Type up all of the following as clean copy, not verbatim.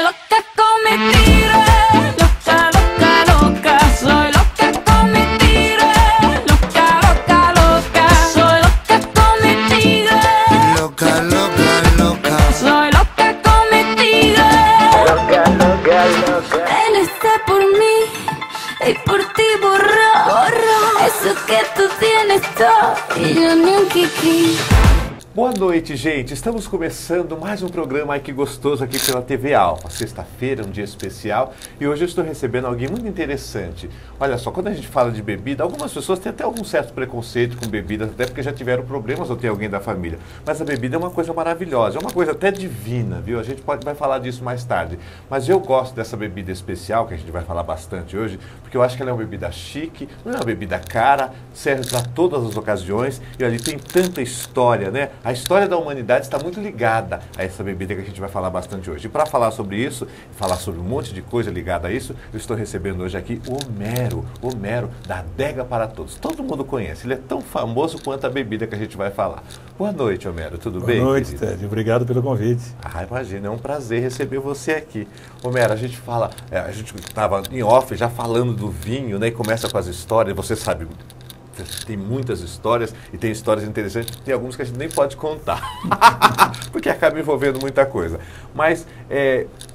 loca con mi tigre, loca, loca, loca. Soy loca con mi tigre, loca, loca, loca. Soy loca con mi tigre, Loca, loca, loca. soy loca con mi tigre. Él está por mí y por ti borró eso que tú tienes todo y yo ni un kiki. Boa noite, gente. Estamos começando mais um programa Ai Que Gostoso aqui pela TV Alfa. Sexta-feira, um dia especial, e hoje eu estou recebendo alguém muito interessante. Olha só, quando a gente fala de bebida, algumas pessoas têm até algum certo preconceito com bebidas, até porque já tiveram problemas ou tem alguém da família. Mas a bebida é uma coisa maravilhosa, é uma coisa até divina, viu? A gente vai falar disso mais tarde. Mas eu gosto dessa bebida especial, que a gente vai falar bastante hoje, porque eu acho que ela é uma bebida chique, não é uma bebida cara, serve para todas as ocasiões, e ali tem tanta história, né? A história da humanidade está muito ligada a essa bebida que a gente vai falar bastante hoje. E para falar sobre isso, falar sobre um monte de coisa ligada a isso, eu estou recebendo hoje aqui o Homero, da Adega para Todos. Todo mundo conhece, ele é tão famoso quanto a bebida que a gente vai falar. Boa noite, Homero, tudo bem? Boa noite, Ted. Obrigado pelo convite. Ah, imagina, é um prazer receber você aqui. Homero, a gente fala, a gente estava em off já falando do vinho, né, e começa com as histórias, você sabe... Tem muitas histórias e tem histórias interessantes, tem algumas que a gente nem pode contar, porque acaba envolvendo muita coisa. Mas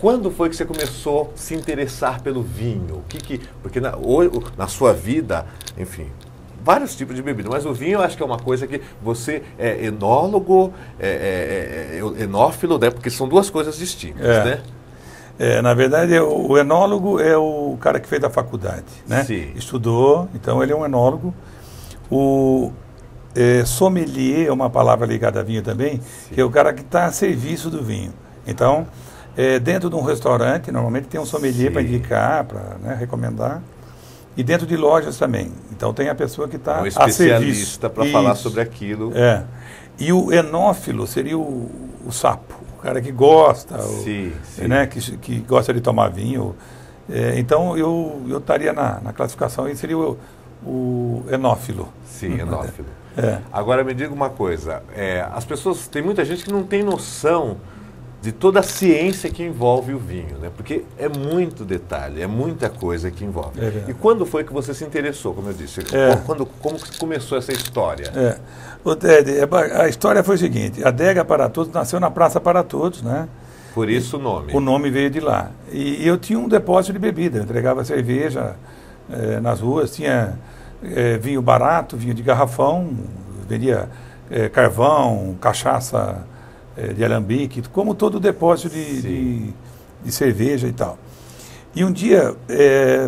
quando foi que você começou a se interessar pelo vinho? Porque na sua vida, enfim, vários tipos de bebida, mas o vinho eu acho que é uma coisa que você é enólogo, enófilo, né? Porque são duas coisas distintas, né? Na verdade, o enólogo é o cara que fez a faculdade, né? Sim. Estudou, então ele é um enólogo. O sommelier é uma palavra ligada a vinho também, sim, que é o cara que está a serviço do vinho. Então, dentro de um restaurante, normalmente tem um sommelier para indicar, para, né, recomendar. E dentro de lojas também. Então tem a pessoa que está a serviço. Um especialista para falar sobre aquilo. E o enófilo seria o sapo, o cara que gosta, sim. Né, que gosta de tomar vinho. Então eu estaria na classificação, e seria o enófilo. Sim, enófilo. Agora me diga uma coisa, as pessoas, tem muita gente que não tem noção de toda a ciência que envolve o vinho, né? Porque é muito detalhe, é muita coisa que envolve. E quando foi que você se interessou, como eu disse? Como começou essa história? O Ted, a história foi o seguinte, a Adega para Todos nasceu na Praça para Todos, né? Por isso o nome. O nome veio de lá. E eu tinha um depósito de bebida, eu entregava cerveja nas ruas, tinha vinho barato, vinho de garrafão, vendia carvão, cachaça de alambique, como todo depósito de cerveja e tal. E um dia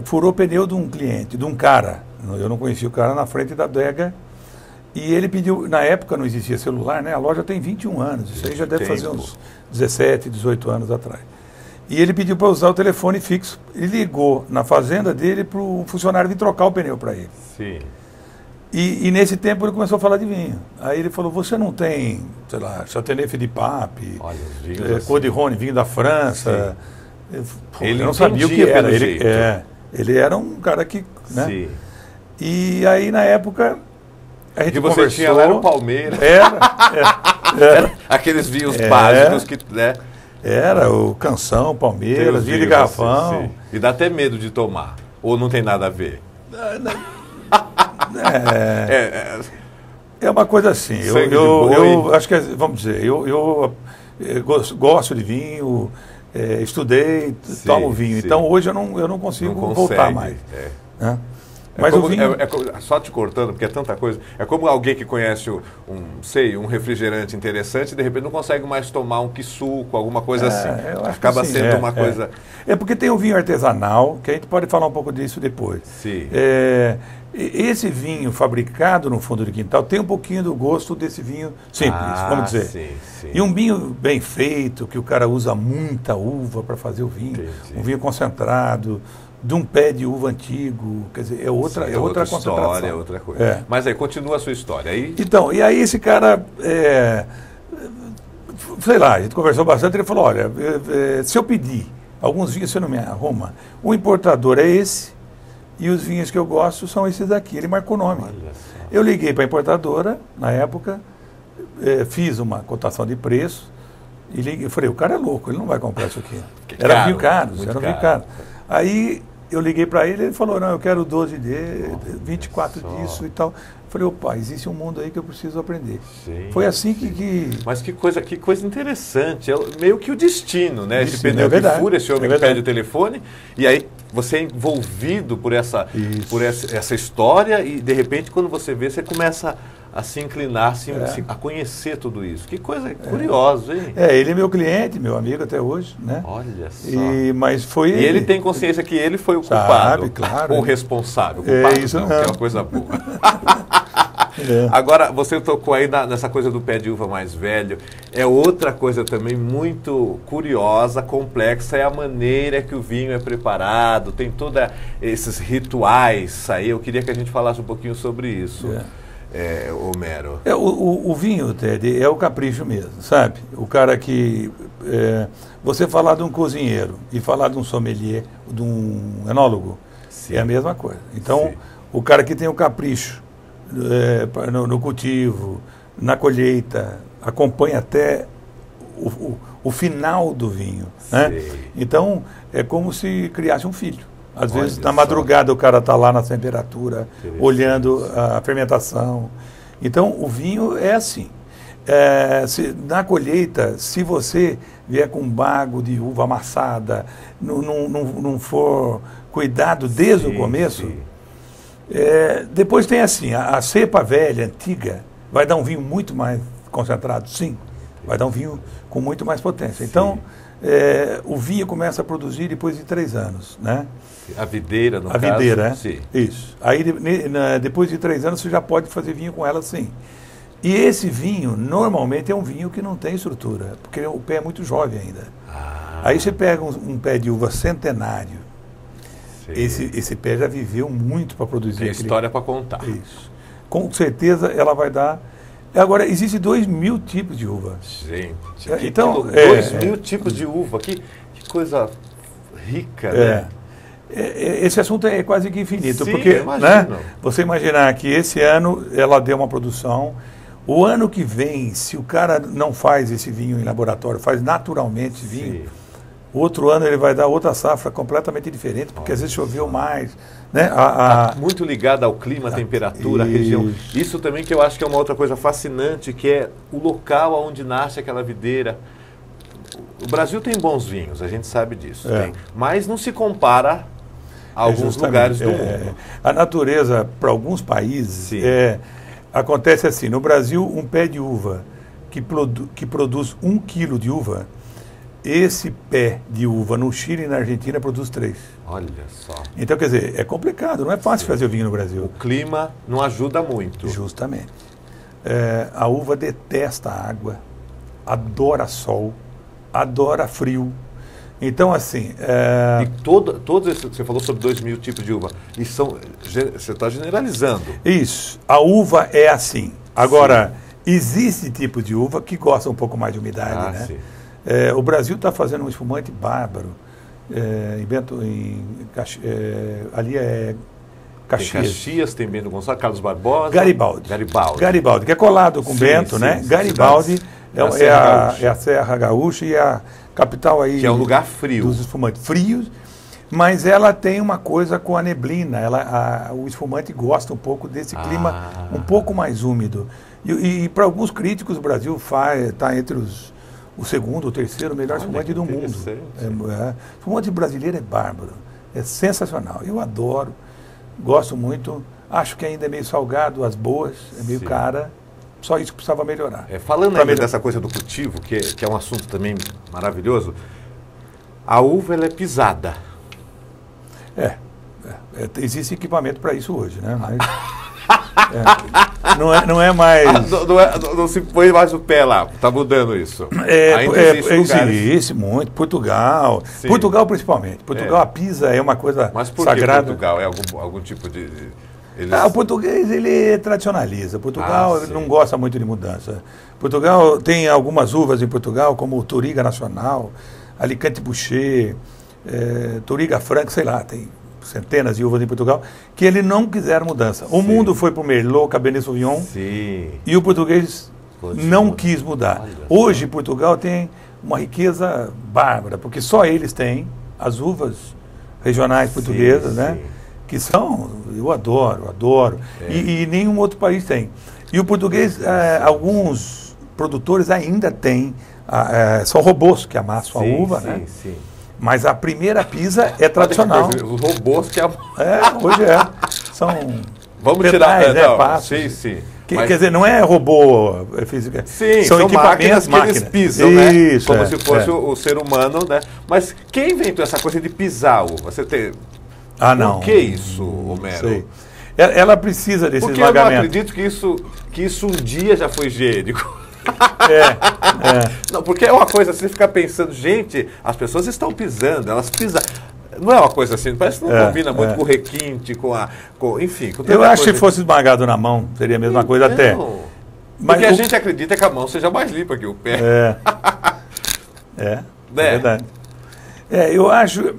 furou o pneu de um cliente, de um cara, eu não conhecia o cara, na frente da adega, e ele pediu, na época não existia celular, né? A loja tem 21 anos, isso aí já deve fazer uns 17, 18 anos atrás. E ele pediu para usar o telefone fixo. Ele ligou na fazenda dele para o funcionário vir trocar o pneu para ele. Sim. E nesse tempo ele começou a falar de vinho. Aí ele falou, você não tem, sei lá, Chateauneuf de Pape, Côte de Rhône, vinho da França. Ele não sabia o que era. Ele era um cara que... Né? Sim. E aí na época a gente conversou. Que você tinha lá era o Palmeiras. Era aqueles vinhos básicos que... né? Era o Canção, Palmeiras, vinho de garrafão. Sim. E dá até medo de tomar. Ou não tem nada a ver? É uma coisa assim. Eu acho que, vamos dizer, eu gosto de vinho, estudei, tomo vinho. Então hoje eu não consigo voltar mais. Né? Mas o vinho... só te cortando, porque é tanta coisa. É como alguém que conhece um refrigerante interessante e de repente não consegue mais tomar um suco, alguma coisa assim. Acaba sendo uma coisa... porque tem o vinho artesanal, que a gente pode falar um pouco disso depois. Sim. Esse vinho fabricado no fundo de quintal tem um pouquinho do gosto desse vinho simples, vamos dizer. Sim. E um vinho bem feito, que o cara usa muita uva para fazer o vinho, um vinho concentrado, de um pé de uva antigo, quer dizer, é outra concentração. História, é outra coisa. Mas aí, continua a sua história. Então, e aí esse cara, sei lá, a gente conversou bastante, ele falou, olha, se eu pedir alguns vinhos, você não me arruma, o importador é esse, e os vinhos que eu gosto são esses daqui. Ele marcou o nome. Eu liguei para a importadora, na época, fiz uma cotação de preço, e falei, o cara é louco, ele não vai comprar isso aqui. Era Caro, vinho caro, muito era vinho caro. caro. Aí eu liguei para ele falou, não, eu quero 12 24 só. disso e tal. Eu falei, opa, existe um mundo aí que eu preciso aprender. Sim, Foi assim sim. que Mas que coisa interessante. É meio que o destino, né? Esse Destino, pneu é verdade, que fura, esse homem é que verdade. pede o telefone, e aí você é envolvido por essa Isso. essa história, e de repente, quando você vê, você começa a se inclinar, a conhecer tudo isso. Que coisa curiosa, hein? ele é meu cliente, meu amigo até hoje, né? Olha só. Mas foi E ele tem consciência que ele foi o culpado, Sabe, claro. ou o responsável. Culpado Isso não, não. que é uma coisa boa. É. Agora, você tocou aí nessa coisa do pé de uva mais velho. É outra coisa também muito curiosa, complexa, é a maneira que o vinho é preparado. Tem todos esses rituais aí. Eu queria que a gente falasse um pouquinho sobre isso, Homero. O vinho, Ted, é o capricho mesmo, sabe? O cara que... você falar de um cozinheiro e falar de um sommelier, de um enólogo, Sim. é a mesma coisa. Então, Sim. o cara que tem o capricho no cultivo, na colheita, acompanha até o final do vinho. Né? Sei. Então, é como se criasse um filho. Às Olha vezes, na só. madrugada, o cara está lá na temperatura, Interessante. olhando a fermentação. Então, o vinho é assim. Na colheita, se você vier com um bago de uva amassada, não for cuidado desde o começo, Sim. depois tem assim, a cepa velha, antiga, vai dar um vinho muito mais concentrado, sim. Vai dar um vinho com muito mais potência. Então, o vinho começa a produzir depois de 3 anos, né? A videira, no A caso. videira, Sim. Isso. Aí, depois de 3 anos, você já pode fazer vinho com ela, sim. E esse vinho, normalmente, é um vinho que não tem estrutura, porque o pé é muito jovem ainda. Aí você pega um pé de uva centenário, Sei. esse pé já viveu muito para produzir Tem aquele... história para contar. Isso. Com certeza ela vai dar... Agora, existem 2.000 tipos de uva. Gente, Então, 2.000 tipos de uva. Que coisa rica, né? Esse assunto é quase que infinito, Sim, porque eu imagino. você imaginar que esse ano ela deu uma produção, o ano que vem, se o cara não faz esse vinho em laboratório, faz naturalmente esse vinho, Sim. outro ano ele vai dar outra safra completamente diferente, porque às vezes choveu mais, né? Tá muito ligado ao clima, à temperatura, à região. Isso. Isso também que eu acho que é uma outra coisa fascinante, que é o local onde nasce aquela videira. O Brasil tem bons vinhos, a gente sabe disso, tem, mas não se compara a alguns Justamente, lugares do mundo. A natureza, para alguns países, Sim. acontece assim. No Brasil, um pé de uva que produz 1 quilo de uva, esse pé de uva no Chile e na Argentina produz 3. Olha só. Então, quer dizer, é complicado, não é fácil fazer o vinho no O Brasil. clima não ajuda muito. Justamente. A uva detesta a água, adora sol, adora frio. Então, assim... E todos esses, você falou sobre 2.000 tipos de uva, e você está generalizando. Isso. A uva é assim. Agora, existe tipo de uva que gosta um pouco mais de umidade, né? Sim. O Brasil está fazendo um espumante bárbaro. Ali é Tem Caxias. Caxias, tem Bento Gonçalves, Carlos Barbosa. Garibaldi. Garibaldi, que é colado com Sim, Bento, sim, né? sim, Garibaldi cidades. é a Serra Gaúcha e a capital aí... Que é um lugar frio. Dos espumantes frios, mas ela tem uma coisa com a neblina. O espumante gosta um pouco desse clima um pouco mais úmido. E para alguns críticos, o Brasil está entre o segundo ou terceiro melhor espumante do mundo. O espumante brasileiro é bárbaro, é sensacional. Eu adoro, gosto muito. Acho que ainda é meio salgado, as boas, é meio cara. Só isso que precisava melhorar. Falando ainda dessa coisa do cultivo, que é um assunto também maravilhoso, a uva ela é pisada. Existe equipamento para isso hoje, né? Mas, não é mais... Não se põe mais o pé lá, está mudando isso. Ainda existe muito. Portugal, Sim. Portugal principalmente. Portugal, a pisa é uma coisa Mas por sagrada. que Portugal? É algum tipo de... O português, ele tradicionaliza. Portugal ele não gosta muito de mudança. Portugal tem algumas uvas em Portugal, como Touriga Nacional, Alicante Boucher, Touriga Franca, sei lá, tem centenas de uvas em Portugal, que ele não quiseram mudança. O mundo foi para o Merlot, Cabernet Sauvignon, Sim. e o português não quis mudar. Hoje, Portugal tem uma riqueza bárbara, porque só eles têm as uvas regionais portuguesas, sim. né? Que são, eu adoro. E nenhum outro país tem. E o português, alguns produtores ainda têm, são robôs que amassam a uva, né? Sim. Mas a primeira pisa é tradicional. Os robôs que Hoje é. São vamos pedais, tirar, né? não, Passos. sim. Quer dizer, não é robô físico. Sim, são equipamentos, máquinas que eles pisam, Isso, né? Como se fosse o ser humano, né? Mas quem inventou essa coisa de pisar a uva? Você tem... não. Por que isso, Homero? Sei. Ela precisa desse Porque eu não esmagamento. acredito que isso um dia já foi higiênico. Não, porque é uma coisa, você fica pensando, gente, as pessoas estão pisando, elas pisam. Não é uma coisa assim, parece que não combina muito com o requinte, enfim. Com Eu acho que se fosse esmagado na mão, seria a mesma coisa até. Mas porque a gente acredita que a mão seja mais limpa que o pé. É verdade. Eu acho...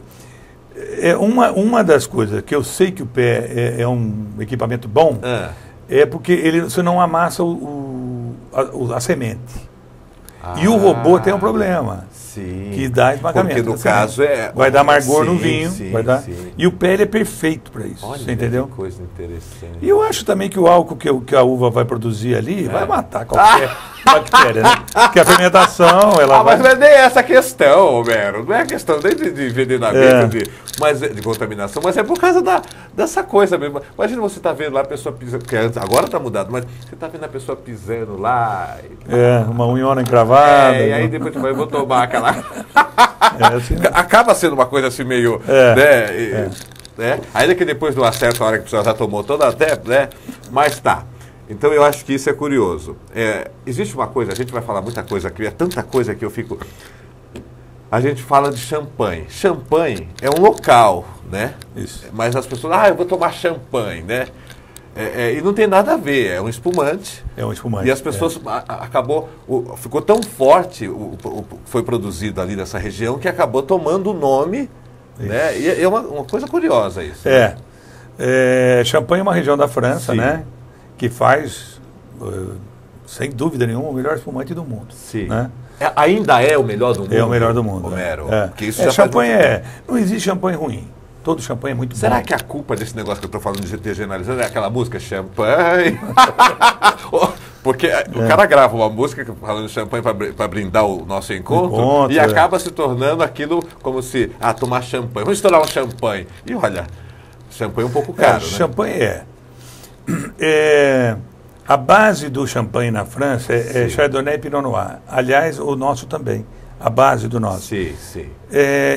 uma das coisas que eu sei que o pé é um equipamento bom é porque você não amassa a semente. E o robô tem um problema. Sim. Que dá esmagamento. Porque no caso vai dar amargor no vinho. Sim. E o pé ele é perfeito para isso. Olha, você entendeu? Que coisa interessante. E eu acho também que o álcool que a uva vai produzir ali vai matar qualquer bactéria, né? Porque a fermentação, ela vai... Mas não é nem essa questão, Homero. Não é questão nem de envenenamento, de contaminação, mas é por causa dessa coisa mesmo. Imagina você tá vendo lá a pessoa pisando, que agora está mudado, mas você tá vendo a pessoa pisando lá. Uma unhona encravada. E aí depois vou tomar aquela... Assim, Acaba sendo uma coisa assim meio... né? Ainda que depois não acerta a hora que a pessoa já tomou toda até, né? Mas tá. Então eu acho que isso é curioso. Existe uma coisa, a gente vai falar muita coisa aqui, é tanta coisa que eu fico... A gente fala de champanhe. Champanhe é um local, né? Isso. Mas as pessoas, eu vou tomar champanhe, né? E não tem nada a ver, é um espumante. É um espumante. E as pessoas ficou tão forte, foi produzido ali nessa região, que acabou tomando o nome, né? E é uma coisa curiosa isso. Champanhe é uma região da França, Sim. né? Que faz, sem dúvida nenhuma, o melhor espumante do mundo. Sim. Né? Ainda é o melhor do mundo? É o melhor do mundo. Homero. Porque isso champanhe não existe champanhe ruim. Todo champanhe é muito bom. Será que a culpa desse negócio que eu estou falando de ter generalizado é aquela música champanhe? Porque o cara grava uma música falando de champanhe para brindar o nosso encontro e acaba se tornando aquilo como se, tomar champanhe. Vamos estourar um champanhe. E olha, champanhe é um pouco caro, né? Champanhe a base do champanhe na França é Chardonnay e Pinot Noir. Aliás, o nosso também. A base do nosso. Sim.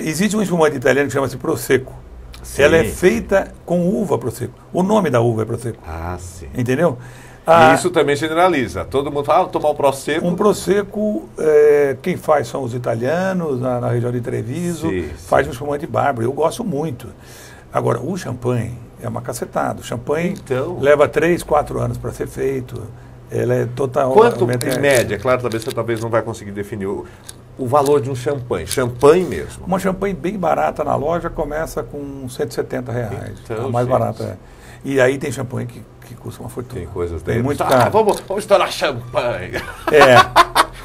Existe um espumante italiano que chama-se Prosecco. Sim, ela é feita com uva Prosecco. O nome da uva é Prosecco. Sim. Entendeu? E isso também generaliza. Todo mundo fala, tomar um Prosecco. Um Prosecco, quem faz são os italianos, na região de Treviso. Faz um espumante bárbaro. Eu gosto muito. Agora, o champanhe é uma cacetada. O champanhe leva 3, 4 anos para ser feito. Ela é total... Quanto, em média? Claro, você talvez não vai conseguir definir o valor de um champanhe. Champanhe mesmo. Uma champanhe bem barata na loja começa com R$170. Então, a mais barata. E aí tem champanhe que custa uma fortuna. Tem coisas tem muito caro. Vamos estourar champanhe.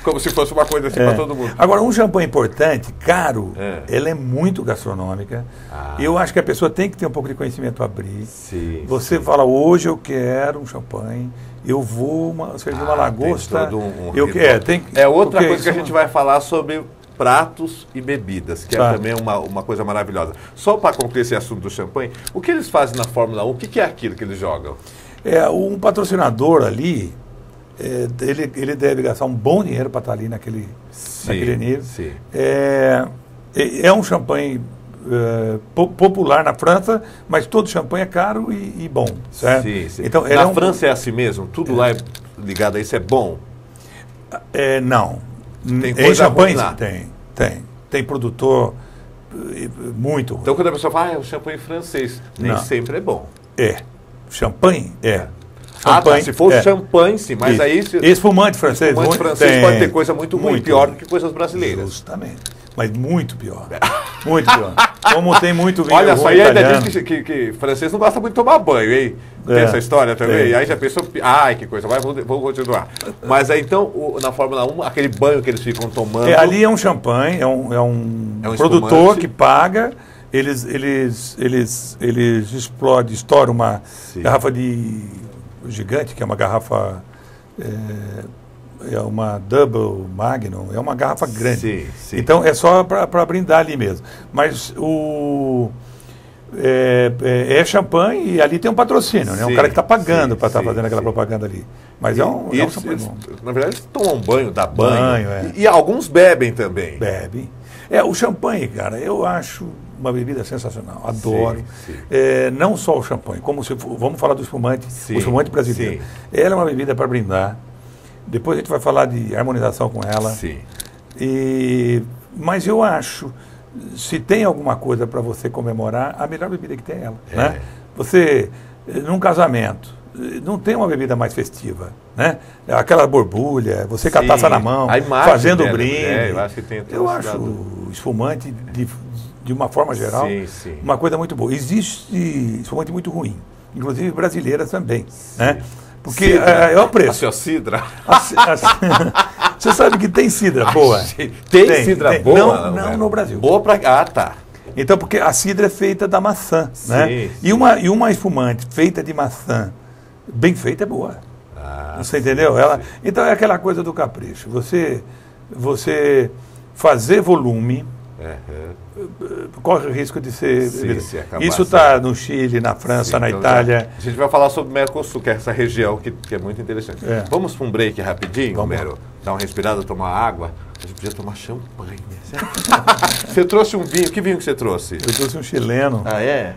Como se fosse uma coisa assim para todo mundo. Agora, um champanhe importante, caro, ela é muito gastronômica. Eu acho que a pessoa tem que ter um pouco de conhecimento para abrir. Você fala, hoje eu quero um champanhe, eu vou servir uma lagosta. Outra coisa que a gente vai falar sobre pratos e bebidas, que é também uma coisa maravilhosa. Só para concluir esse assunto do champanhe, o que eles fazem na Fórmula 1? O que é aquilo que eles jogam? Um patrocinador ali, ele deve gastar um bom dinheiro para estar ali naquele nível. É um champanhe popular na França, mas todo champanhe é caro e bom, certo? Então, na França é assim mesmo? Tudo lá é ligado a isso, é bom? Não. Tem coisa champanhe lá? Tem produtor muito. Então quando a pessoa fala, o champanhe francês, nem sempre é bom. Champanhe se for champanhe, sim, mas aí... Espumante francês pode ter coisa muito ruim, pior do que coisas brasileiras. Justamente, mas muito pior. Muito pior. Como tem muito vinho Olha só, ruim e ainda italiano. diz que francês não gosta muito de tomar banho, hein? Tem É, essa história também? tem. E aí já pensou, ai, que coisa, mas vamos continuar. Mas aí então, na Fórmula 1, aquele banho que eles ficam tomando... Ali é um champanhe, é um É um produtor espumante. que paga, eles estouram uma Sim. garrafa de gigante, que é uma garrafa, é uma Double Magnum, é uma garrafa grande. Sim, sim. Então é só para brindar ali mesmo. Mas é champanhe e ali tem um patrocínio, né? Um Sim, cara que está pagando sim, para estar sim, fazendo aquela sim. propaganda ali. Mas é um eles, champanhe bom. na verdade, eles tomam banho, dá banho. Banho, é. E alguns bebem também. Bebe. O champanhe, cara, eu acho uma bebida sensacional. Adoro. Sim, sim. Não só o champanhe, vamos falar do espumante, Sim, o espumante brasileiro. sim. Ela é uma bebida para brindar. Depois a gente vai falar de harmonização com ela. Sim. Mas eu acho, se tem alguma coisa para você comemorar, a melhor bebida que tem é ela. Né? Você, num casamento, não tem uma bebida mais festiva, né? Aquela borbulha, você com a Sim, taça na mão, a imagem fazendo dela, brinde. eu acho que tem todo Eu esse acho lado. o espumante, de uma forma geral, Sim, sim. uma coisa muito boa. Existe espumante muito ruim, inclusive brasileira também, né? Porque Cidra. é o preço. A sua cidra. Você sabe que tem cidra boa? Tem cidra boa? Não no Brasil. Boa pra... Ah, tá. Então, porque a cidra é feita da maçã, né? Sim, E uma espumante feita de maçã, bem feita, é boa. Você entendeu? Então é aquela coisa do capricho. Você fazer volume corre o risco de ser... se acabar Isso está no Chile, na França, Sim, na então Itália. a gente vai falar sobre o Mercosul, que é essa região que é muito interessante. Vamos para um break rapidinho, Vamos. Mero? Dar uma respirada, tomar água. A gente podia tomar champanhe. Você trouxe um vinho. Que vinho que você trouxe? Eu trouxe um chileno. Ah, é?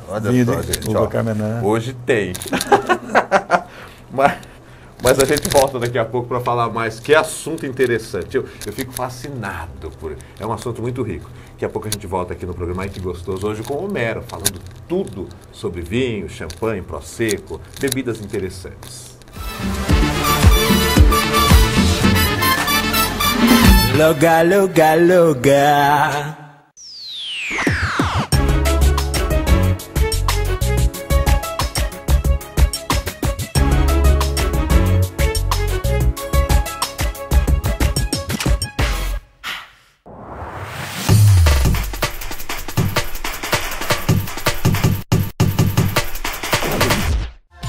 Olha Vinho só, de gente. uva Ó, Carmená. hoje tem. Mas a gente volta daqui a pouco para falar mais. Que assunto interessante. Eu fico fascinado por... É um assunto muito rico. Daqui a pouco a gente volta aqui no programa Ai Que Gostoso, hoje com o Homero, falando tudo sobre vinho, champanhe, prosecco, bebidas interessantes. Loga, loga, loga.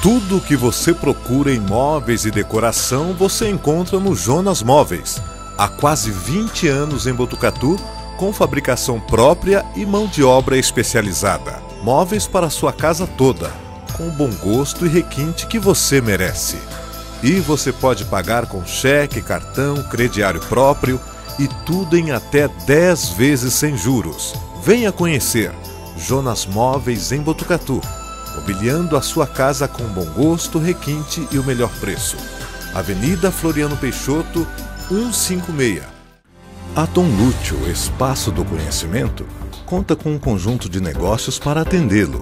Tudo o que você procura em móveis e decoração você encontra no Jonas Móveis. Há quase 20 anos em Botucatu, com fabricação própria e mão de obra especializada. Móveis para sua casa toda, com o bom gosto e requinte que você merece. E você pode pagar com cheque, cartão, crediário próprio e tudo em até 10 vezes sem juros. Venha conhecer Jonas Móveis em Botucatu. Mobiliando a sua casa com bom gosto, requinte e o melhor preço. Avenida Floriano Peixoto, 156. A Dom Lúcio, Espaço do Conhecimento, conta com um conjunto de negócios para atendê-lo.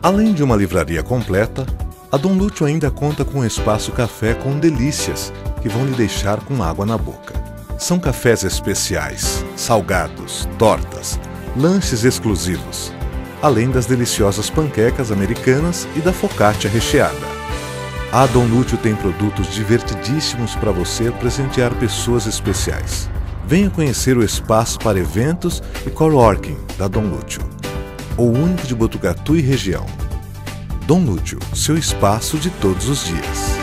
Além de uma livraria completa, a Dom Lúcio ainda conta com um espaço café com delícias que vão lhe deixar com água na boca. São cafés especiais, salgados, tortas, lanches exclusivos, além das deliciosas panquecas americanas e da focaccia recheada. A Dom Lúcio tem produtos divertidíssimos para você presentear pessoas especiais. Venha conhecer o espaço para eventos e coworking da Dom Lúcio, o único de Botucatu e região. Dom Lúcio, seu espaço de todos os dias.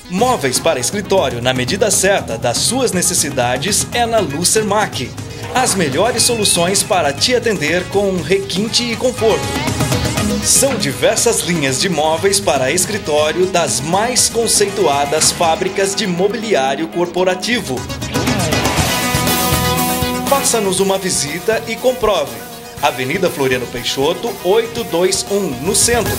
Móveis para escritório na medida certa das suas necessidades é na Lucermac. As melhores soluções para te atender com requinte e conforto. São diversas linhas de móveis para escritório das mais conceituadas fábricas de mobiliário corporativo. Faça-nos uma visita e comprove. Avenida Floriano Peixoto, 821, no centro.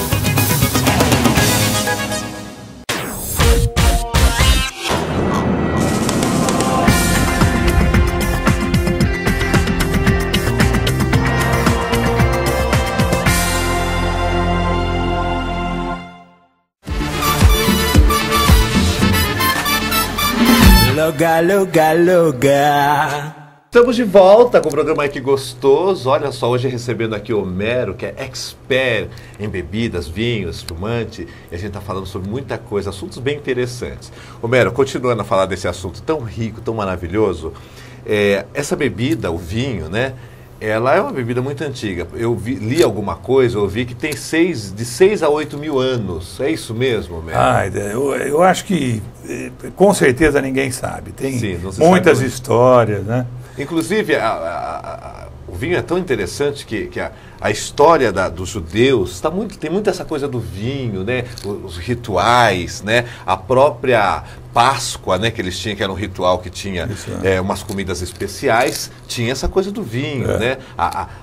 Loga, loga, loga. Estamos de volta com o programa Que Gostoso. Olha só, hoje recebendo aqui o Homero, que é expert em bebidas, vinhos, espumante. E a gente está falando sobre muita coisa, assuntos bem interessantes. Homero, continuando a falar desse assunto tão rico, tão maravilhoso, essa bebida, o vinho, né? Ela é uma bebida muito antiga. Eu li alguma coisa, ouvi que tem de 6 a 8 mil anos. É isso mesmo, Homero? Eu acho que com certeza ninguém sabe. Tem Sim, não se muitas sabe. histórias, né? Inclusive, o vinho é tão interessante que a história dos judeus tem muito essa coisa do vinho, né? Os rituais, né? A própria Páscoa, né? Que eles tinham, que era um ritual que tinha umas comidas especiais, tinha essa coisa do vinho, né?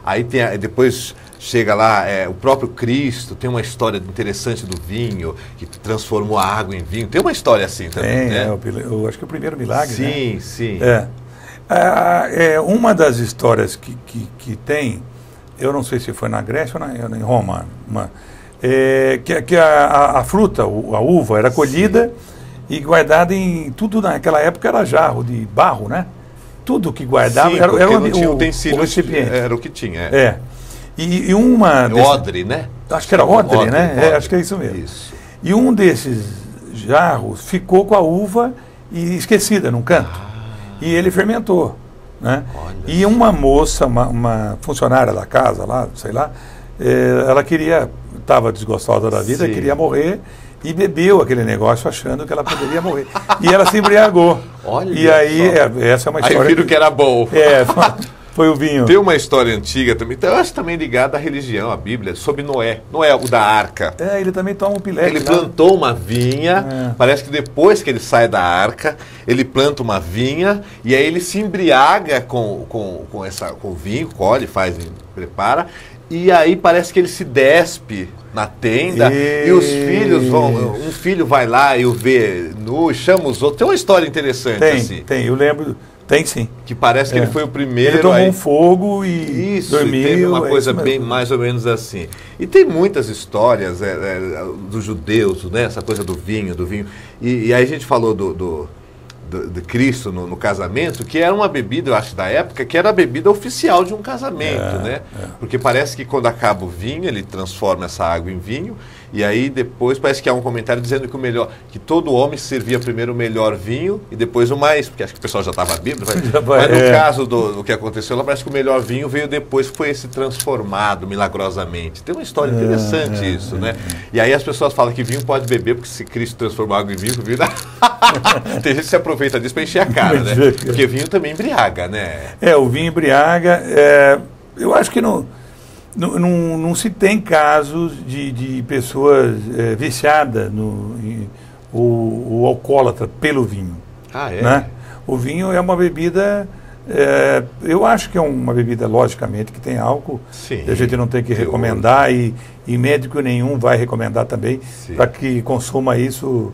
Aí depois chega lá, o próprio Cristo, tem uma história interessante do vinho, que transformou a água em vinho. Tem uma história assim também, né? Eu acho que é o primeiro milagre, sim, né? Sim. Uma das histórias que tem, eu não sei se foi na Grécia ou em Roma, que a fruta, a uva, era colhida e guardada em tudo naquela época era jarro de barro, né? Tudo que guardava era não tinha utensílios, o recipiente. era o que tinha. E uma... Odre, né? Acho que era odre, né? Acho que é isso mesmo. Isso. E um desses jarros ficou com a uva e esquecida num canto. E ele fermentou, né? E uma moça, uma funcionária da casa lá, sei lá, ela estava desgostosa da vida, queria morrer e bebeu aquele negócio achando que ela poderia morrer. E ela se embriagou. Olha e aí, essa é uma história... Aí viram que era bom. Foi o vinho. Tem uma história antiga também, eu acho também ligada à religião, à Bíblia, sobre Noé. Noé, o da arca. Ele também toma um pileque. Ele plantou uma vinha, parece que depois que ele sai da arca, ele planta uma vinha e aí ele se embriaga com o vinho, colhe, prepara, e aí parece que ele se despe na tenda e os filhos um filho vai lá e o vê nu, chama os outros. Tem uma história interessante assim. Tem, eu lembro... Tem sim. Que parece que ele foi o primeiro. Ele tomou um fogo e dormiu. E teve uma coisa bem mais ou menos assim. E tem muitas histórias dos judeus, né? Essa coisa do vinho. E aí a gente falou de Cristo no casamento, que era uma bebida, eu acho, da época, que era a bebida oficial de um casamento, né? Porque parece que quando acaba o vinho, ele transforma essa água em vinho, e aí depois parece que há um comentário dizendo que todo homem servia primeiro o melhor vinho e depois o mais, porque acho que o pessoal já estava bêbado, mas no caso do que aconteceu lá, parece que o melhor vinho veio depois, foi esse transformado milagrosamente. Tem uma história interessante isso, né? E aí as pessoas falam que vinho pode beber, porque se Cristo transformou água em vinho, tem gente que se aproveita disso para encher a cara, né? Porque vinho também embriaga, né? O vinho embriaga. Eu acho que não se tem casos de pessoas viciadas ou alcoólatra pelo vinho. Né? O vinho é uma bebida... eu acho que é uma bebida, logicamente, que tem álcool. Sim, a gente não tem que recomendar e médico nenhum vai recomendar também para que consuma isso...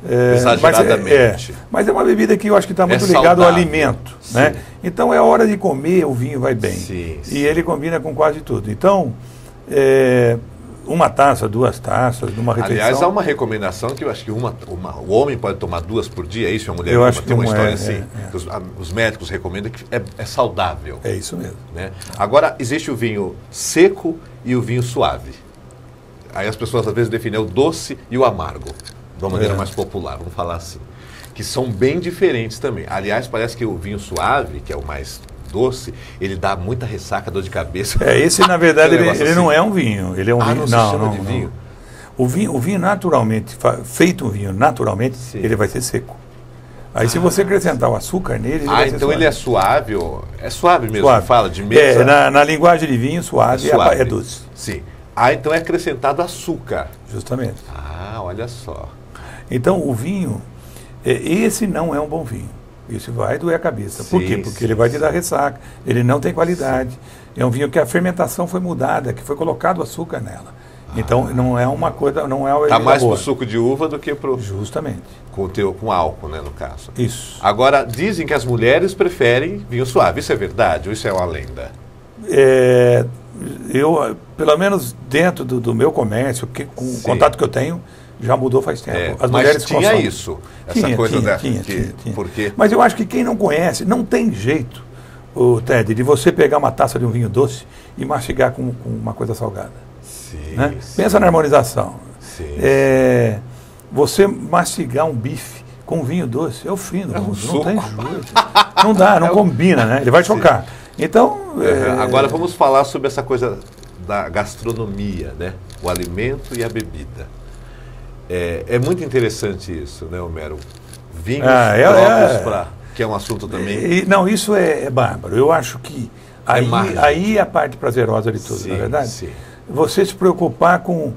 exageradamente. Mas é uma bebida que eu acho que está muito ligada ao alimento, né? Então é hora de comer, o vinho vai bem. E ele combina com quase tudo. Então, uma taça, 2 taças, numa refeição. Aliás, há uma recomendação que eu acho que o homem pode tomar 2 por dia, é isso? A mulher tem uma história assim. Os médicos recomendam que é saudável. É isso mesmo. Né? Agora, existe o vinho seco e o vinho suave. Aí as pessoas às vezes definem o doce e o amargo. De uma maneira mais popular, vamos falar assim. Que são bem diferentes também. Aliás, parece que o vinho suave, que é o mais doce, ele dá muita ressaca, dor de cabeça. Esse na verdade ele não é um vinho. Ele é um vinho. Não, de vinho. O vinho naturalmente, feito um vinho naturalmente, ele vai ser seco. Aí se você acrescentar o açúcar nele, ele vai ser então suave. Ele é suave, é suave mesmo, suave. Fala de mesa. Na linguagem de vinho, suave. É doce. Sim. Então é acrescentado açúcar. Justamente. Olha só. Então, o vinho, esse não é um bom vinho. Isso vai doer a cabeça. Por quê? Porque ele vai te dar ressaca, ele não tem qualidade. É um vinho que a fermentação foi mudada, que foi colocado açúcar nela. Então, não é uma coisa, não é... Está mais para o suco de uva do que para o... Justamente. Com álcool, né, no caso. Isso. Agora, dizem que as mulheres preferem vinho suave. Isso é verdade ou isso é uma lenda? Eu, pelo menos dentro do meu comércio, com o contato que eu tenho, já mudou faz tempo. É, As mas mulheres tinha consomem. isso, essa coisa da... Tinha. Porque... Mas eu acho que quem não conhece, não tem jeito, o Ted, de você pegar uma taça de um vinho doce e mastigar com uma coisa salgada. Sim, Né? sim. Pensa na harmonização. Sim. Você mastigar um bife com vinho doce é o fim do É um mundo. Não suco. tem jeito. Não dá, não combina, né? Ele vai chocar. Então. Agora vamos falar sobre essa coisa da gastronomia, né? O alimento e a bebida. É muito interessante isso, né, Homero? Vinhos próprios para... Que é um assunto também... Não, isso é bárbaro. Eu acho que aí é a parte prazerosa de tudo, Sim, na verdade. sim. Você se preocupar com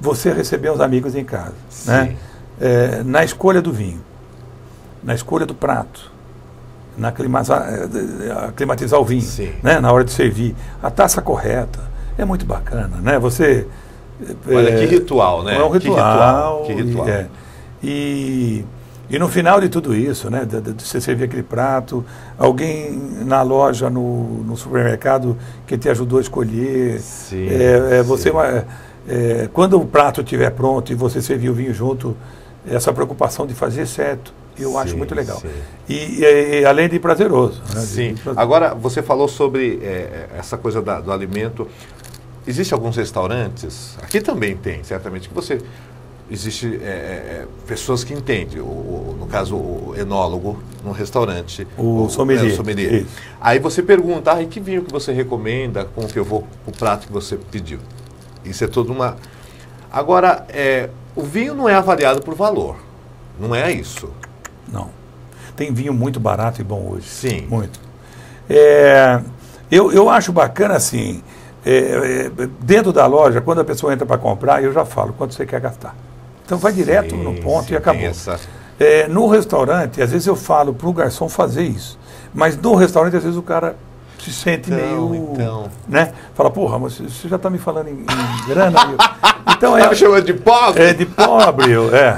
você receber os amigos em casa. Sim. Né? Na escolha do vinho, na escolha do prato, na climatizar o vinho, Sim. né? Na hora de servir, a taça correta, é muito bacana, né? Você... Olha, que ritual, né? É um ritual. Que ritual. E no final de tudo isso, né, de você servir aquele prato, alguém na loja, no supermercado, que te ajudou a escolher. Sim, quando o prato estiver pronto e você servir o vinho junto, essa preocupação de fazer certo, eu acho muito legal. Sim. E além de prazeroso. Né, Sim. Agora, você falou sobre essa coisa do alimento. Existem alguns restaurantes, aqui também tem, certamente, que você... Existe pessoas que entendem, no caso o enólogo no restaurante, o sommelier. Isso. Aí você pergunta, que vinho que você recomenda, com que eu vou o prato que você pediu. Isso é toda uma... Agora, o vinho não é avaliado por valor, não é isso. Não. Tem vinho muito barato e bom hoje. Sim. Muito. Eu acho bacana assim, dentro da loja, quando a pessoa entra para comprar, eu já falo quanto você quer gastar. Então vai direto no ponto e acabou. No restaurante, às vezes eu falo para o garçom fazer isso. Mas no restaurante, às vezes o cara se sente meio... Né? Fala, porra, mas você já está me falando em grana. Então Tá me chamando de pobre? De pobre.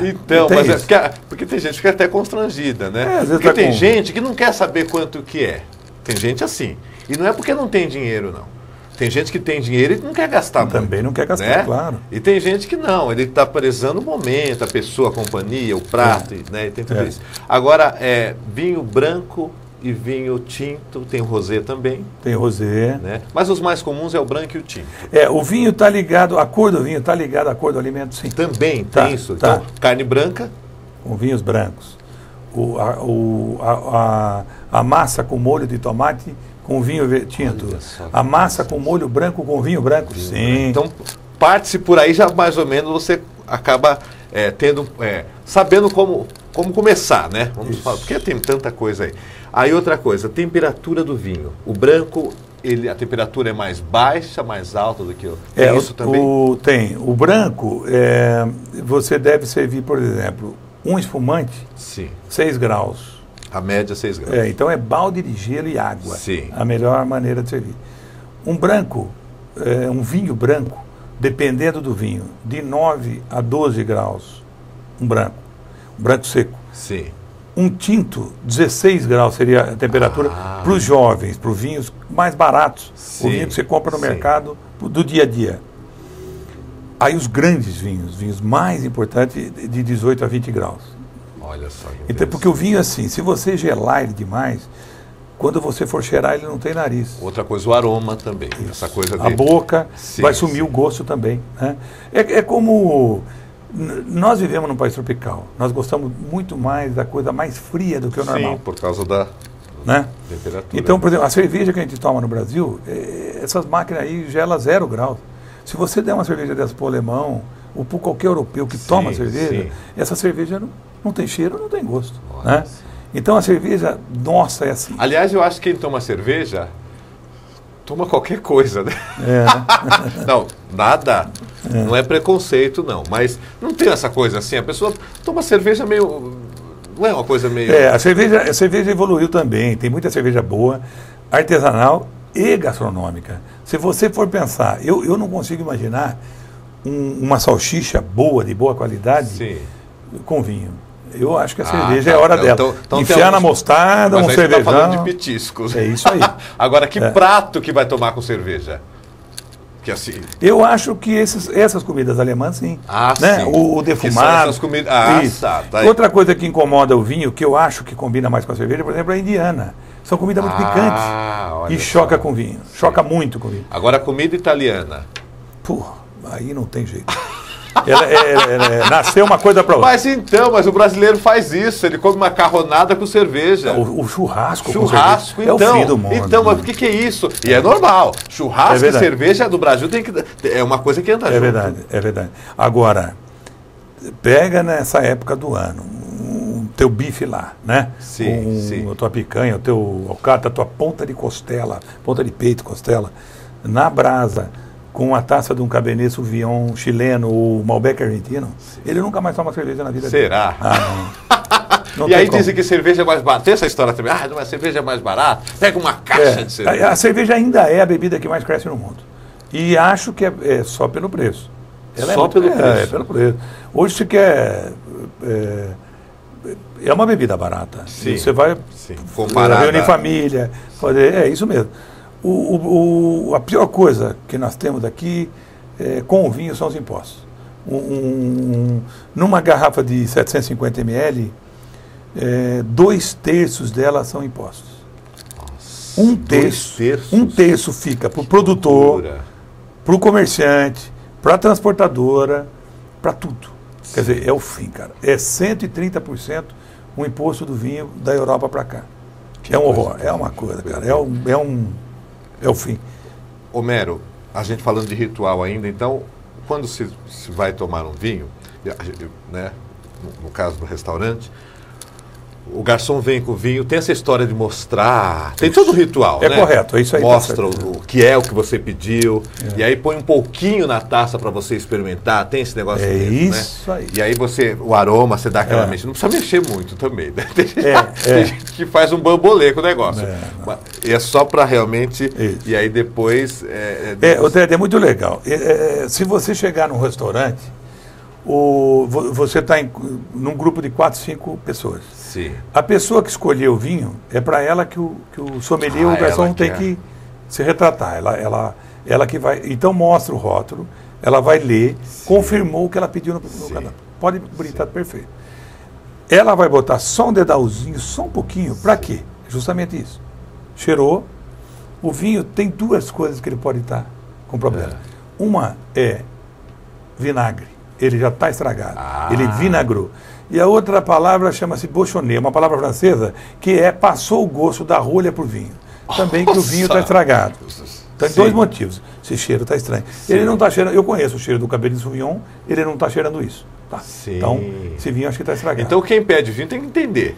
Então, mas porque tem gente que fica até constrangida, né? Às vezes porque tem gente que não quer saber quanto que é. Tem gente assim. E não é porque não tem dinheiro, não. Tem gente que tem dinheiro e não quer gastar muito. Também não quer gastar, né? Claro. E tem gente que não, ele está prezando o momento, a pessoa, a companhia, o prato, né? E tem tudo isso. Agora, vinho branco e vinho tinto, tem o rosé também. Tem rosé. Né? Mas os mais comuns é o branco e o tinto. O vinho está ligado, a cor do vinho está ligada à cor do alimento, sim. Também tem isso. Então, carne branca. Com vinhos brancos. A massa com molho de tomate com vinho tinto. A massa com molho branco com vinho branco, sim. Então, parte-se por aí, já mais ou menos você acaba sabendo como começar, né? Vamos falar, porque tem tanta coisa aí. Aí outra coisa, temperatura do vinho. O branco, a temperatura é mais baixa, mais alta do que o... isso também? Tem. O branco, você deve servir, por exemplo, um espumante, sim, 6 graus. A média 6 graus. Então é balde de gelo e água. Sim. A melhor maneira de servir. Um branco, um vinho branco, dependendo do vinho, de 9 a 12 graus. Um branco seco. Sim. Um tinto, 16 graus seria a temperatura para os jovens, para os vinhos mais baratos. Sim. O vinho que você compra no mercado do dia a dia. Aí os grandes vinhos mais importantes, de 18 a 20 graus. Olha só. Então, porque o vinho, assim, se você gelar ele demais, quando você for cheirar, ele não tem nariz. Outra coisa, o aroma também. Isso. Essa coisa A boca, sim, vai sumir o gosto também. Né? Como... Nós vivemos num país tropical. Nós gostamos muito mais da coisa mais fria do que o normal. Sim, por causa da temperatura. Então, por exemplo, a cerveja que a gente toma no Brasil, essas máquinas aí gelam 0 graus. Se você der uma cerveja dessa para o alemão, ou para qualquer europeu que toma cerveja, essa cerveja não tem cheiro, não tem gosto. Né? Então a cerveja, nossa, é assim. Aliás, eu acho que quem toma cerveja, toma qualquer coisa, né? Não, nada. Não é preconceito, não. Mas não tem essa coisa assim. A pessoa toma cerveja meio... Não é uma coisa meio... A cerveja evoluiu também. Tem muita cerveja boa, artesanal e gastronômica. Se você for pensar, eu não consigo imaginar uma salsicha boa, de boa qualidade, com vinho. Eu acho que a cerveja é a hora dela. Então, enfiar na mostarda, um cervejão. Tá falando de petiscos. É isso aí. Agora, que prato que vai tomar com cerveja? Que assim... Eu acho que essas comidas alemãs, sim. Né? Sim. O defumado. Essas comidas... Isso. Tá aí. Outra coisa que incomoda o vinho, que eu acho que combina mais com a cerveja, por exemplo, é a indiana. São comidas muito picantes. Olha E choca só. com vinho. Choca muito com vinho. Agora, a comida italiana. Porra, aí não tem jeito. Ela nasceu uma coisa para outra. Mas o brasileiro faz isso. Ele come macarronada com cerveja. O churrasco com Churrasco, cerveja então. é o fim do mundo. Então, mas o que é isso? E é normal. Churrasco e verdade. cerveja do Brasil é uma coisa que anda junto. É verdade. Agora, pega nessa época do ano, o teu bife lá, né? Sim. A tua picanha, o teu alcatra, a tua ponta de costela, ponta de peito, costela, na brasa, com a taça de um Cabernet Sauvignon chileno ou Malbec argentino, ele nunca mais toma cerveja na vida dele. Será? Não E tem aí como. dizem que cerveja é mais barata. Tem essa história também. Não é cerveja é mais barata? Pega uma caixa de cerveja. A cerveja ainda é a bebida que mais cresce no mundo. E acho que é só pelo preço. Só pelo preço. É pelo preço. Hoje se quer... É uma bebida barata. Sim. Você vai Comparada. reunir família, fazer... É isso mesmo. A pior coisa que nós temos aqui com o vinho são os impostos. Numa garrafa de 750 ml, 2/3 dela são impostos. Nossa, Um terço fica para o produtor, para o comerciante, para a transportadora, para tudo. Quer dizer, é o fim, cara. É 130% o imposto do vinho da Europa para cá. É um horror, é uma coisa, cara. É o fim. Homero, a gente falando de ritual ainda, então, quando se vai tomar um vinho, né, no caso do restaurante, o garçom vem com o vinho, tem essa história de mostrar, tem todo o ritual, É né? correto, é isso aí. Mostra tá certo. o que é o que você pediu, e aí põe um pouquinho na taça para você experimentar, tem esse negócio mesmo, isso né? aí. E aí o aroma, você dá aquela mexida, não precisa mexer muito também, né? Tem gente que faz um bambolê com o negócio. E é só para realmente, Isso. e aí depois... O Ted, é muito legal. Se você chegar num restaurante, você está num grupo de 4, 5 pessoas. Sim. A pessoa que escolheu o vinho, é para ela que o sommelier, o garçom tem que se retratar. Ela que vai. Então mostra o rótulo, ela vai ler, confirmou o que ela pediu no cardápio. Pode brindar perfeito. Ela vai botar só um dedalzinho, só um pouquinho. Para quê? Justamente isso. Cheirou. O vinho tem 2 coisas que ele pode estar com problema. Uma é vinagre. Ele já está estragado. Ele vinagrou. E a outra palavra chama-se bochonnet, uma palavra francesa, que passou o gosto da rolha para o vinho. Também que o vinho está estragado. Tem 2 motivos. Esse cheiro está estranho. Ele não está cheirando... Eu conheço o cheiro do Cabernet Sauvignon, ele não está cheirando isso. Tá? Então, esse vinho acho que está estragado. Então quem pede vinho tem que entender.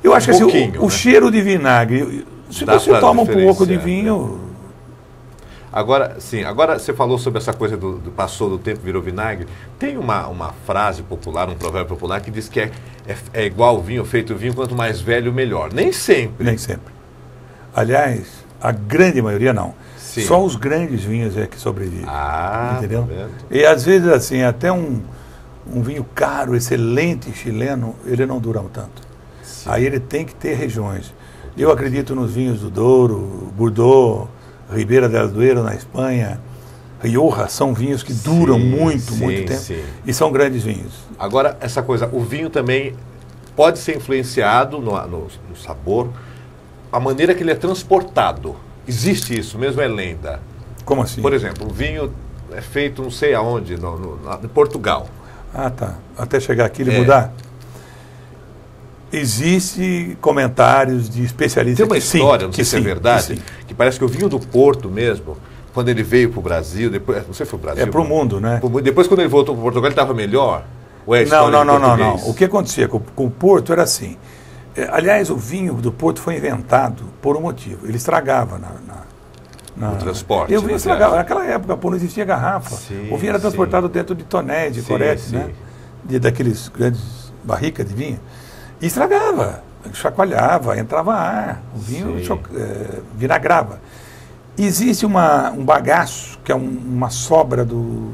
Eu acho que assim, o né? cheiro de vinagre, se você toma um pouco de vinho... Agora, sim, agora você falou sobre essa coisa do passou do tempo, virou vinagre. Tem uma frase popular, um provérbio popular que diz que é igual vinho, feito vinho, quanto mais velho, melhor. Nem sempre. Nem sempre. Aliás, a grande maioria não. Sim. Só os grandes vinhos é que sobrevivem. Entendeu? Tá vendo? E às vezes, assim, até um vinho caro, excelente chileno, ele não dura tanto. Sim. Aí ele tem que ter regiões. Eu acredito nos vinhos do Douro, Bordeaux, Ribeira del Duero na Espanha, Rioja, são vinhos que duram muito tempo. Sim. E são grandes vinhos. Agora, essa coisa, o vinho também pode ser influenciado no sabor, a maneira que ele é transportado. Existe isso, mesmo é lenda. Como assim? Por exemplo, o vinho é feito não sei aonde, em Portugal. Ah, tá. Até chegar aqui ele mudar? Existe comentários de especialistas. Tem uma história, não sei se é verdade, que que parece que o vinho do Porto mesmo, quando ele veio para o Brasil, depois, não sei se foi o Brasil. É para o mundo, né? Depois, quando ele voltou para Portugal, ele estava melhor? Ou é não. O que acontecia com o Porto era assim. Aliás, o vinho do Porto foi inventado por um motivo. Ele estragava no transporte. O vinho estragava. Naquela época, não existia garrafa. Sim, o vinho era transportado dentro de tonéis, de coretes, né? Daqueles grandes barricas de vinho. E estragava, chacoalhava, entrava ar, o vinho vinagrava. Existe um bagaço, que é uma sobra do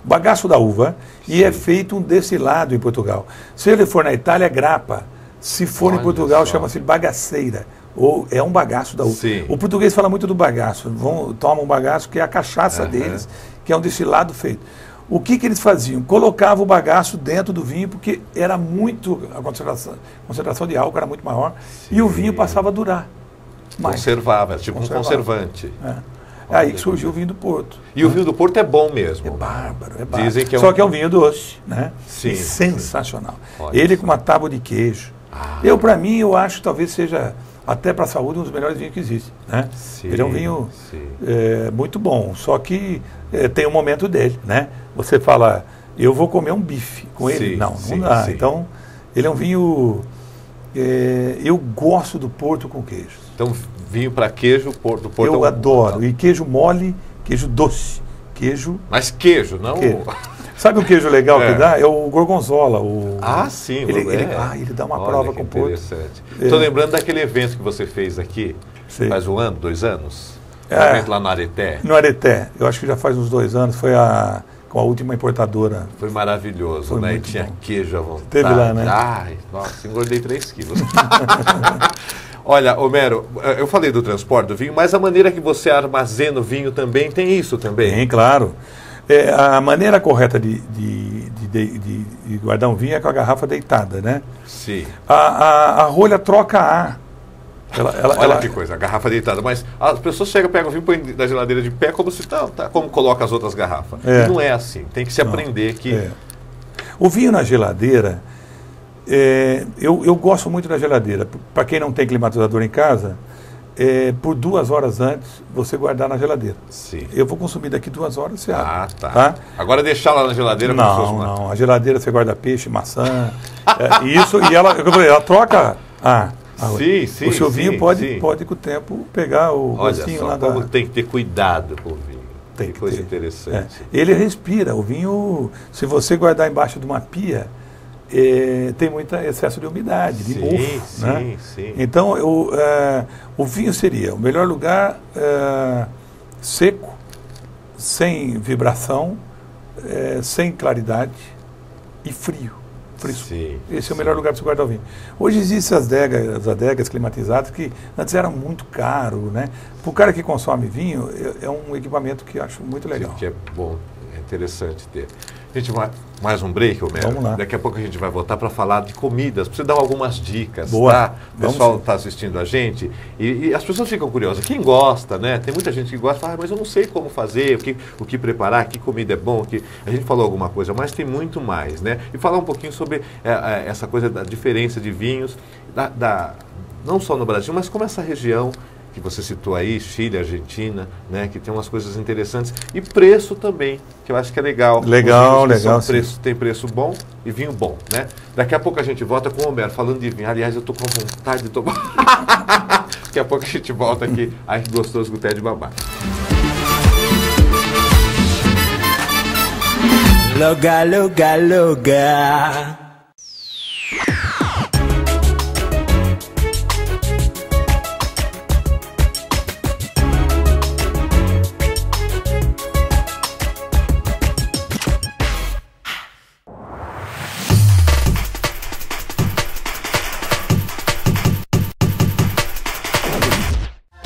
bagaço da uva, e é feito um destilado em Portugal. Se ele for na Itália, é grapa. Se for em Portugal, chama-se bagaceira. Ou é um bagaço da uva. Sim. O português fala muito do bagaço. Tomam um bagaço que é a cachaça deles, que é um destilado feito. O que eles faziam? Colocavam o bagaço dentro do vinho, porque era muito, a concentração de álcool era muito maior, e o vinho passava a durar mais. Conservava, tipo um conservante. É aí que surgiu o vinho do Porto. E o vinho do Porto é bom mesmo. É bárbaro, é bárbaro. Dizem que é Só que é um vinho doce, né? Sim, E sensacional. Olha Ele só. com uma tábua de queijo. Para mim, eu acho que talvez seja, até para a saúde, um dos melhores vinhos que existe. Né? Sim, Ele é um vinho sim. muito bom, só que tem um momento dele, né? Você fala, eu vou comer um bife com ele. Sim, Não sim, dá. sim. Então, ele é um vinho... eu gosto do Porto com queijo. Então, vinho para queijo, do Porto Eu é um- adoro. E queijo mole, queijo doce. Queijo... Mas queijo, não... Queijo. Sabe um queijo legal É. que dá? É o gorgonzola. Sim. Ele dá uma prova que com o Porto. interessante. Estou lembrando daquele evento que você fez aqui, Sim. faz 1 ano, 2 anos? Um É. evento lá no Areté. No Areté, eu acho que já faz uns 2 anos, foi com a última importadora. Foi maravilhoso, Foi né? E muito tinha bom. queijo à vontade. Teve lá, né? Ai, nossa, engordei 3 quilos. Olha, Homero, eu falei do transporte do vinho, mas a maneira que você armazena o vinho também tem isso também? Bem, claro. A maneira correta de guardar um vinho é com a garrafa deitada, né? Sim. A rolha troca ar. Olha que coisa, a garrafa deitada. Mas as pessoas chegam, pegam o vinho, põem na geladeira de pé, como se como coloca as outras garrafas. É. E não é assim. Tem que se aprender que. É. O vinho na geladeira, eu gosto muito da geladeira. Para quem não tem climatizador em casa, por 2 horas antes você guardar na geladeira. Sim. Eu vou consumir daqui 2 horas, você abre. Tá. Agora deixar lá na geladeira como se fosse uma... Não. A geladeira você guarda peixe, maçã. E ela troca a rolha. Sim, o seu vinho sim, pode sim. com o tempo pegar o Olha gostinho só, lá como da... tem que ter cuidado com o vinho. Tem que que coisa ter. interessante. Ele respira. O vinho, se você guardar embaixo de uma pia, tem muito excesso de umidade, de mofo. Né? Sim. Então, o vinho seria o melhor lugar seco, sem vibração, sem claridade e frio. Sim, Esse é o melhor lugar para você guardar o vinho. Hoje existem as adegas climatizadas que antes era muito caro, né? Para o cara que consome vinho, é um equipamento que eu acho muito legal. Que é bom, é interessante ter. Gente, mais um break, Homero. Vamos lá. Daqui a pouco a gente vai voltar para falar de comidas. Para você dar algumas dicas, Boa. tá? O Vamos pessoal sim. está assistindo a gente e as pessoas ficam curiosas. Quem gosta, né? Tem muita gente que gosta, fala, mas eu não sei como fazer, o que preparar, que comida é bom. A gente falou alguma coisa, mas tem muito mais, né? E falar um pouquinho sobre essa coisa da diferença de vinhos, não só no Brasil, mas como essa região que você citou aí, Chile, Argentina, né, que tem umas coisas interessantes. E preço também, que eu acho que é legal. Legal, Os vinhos que legal, são tem preço bom e vinho bom, né? Daqui a pouco a gente volta com o Homero falando de vinho. Aliás, eu tô com vontade de tomar. Daqui a pouco a gente volta aqui. Ai, que gostoso com o Té de Babá. Loga, loga, loga.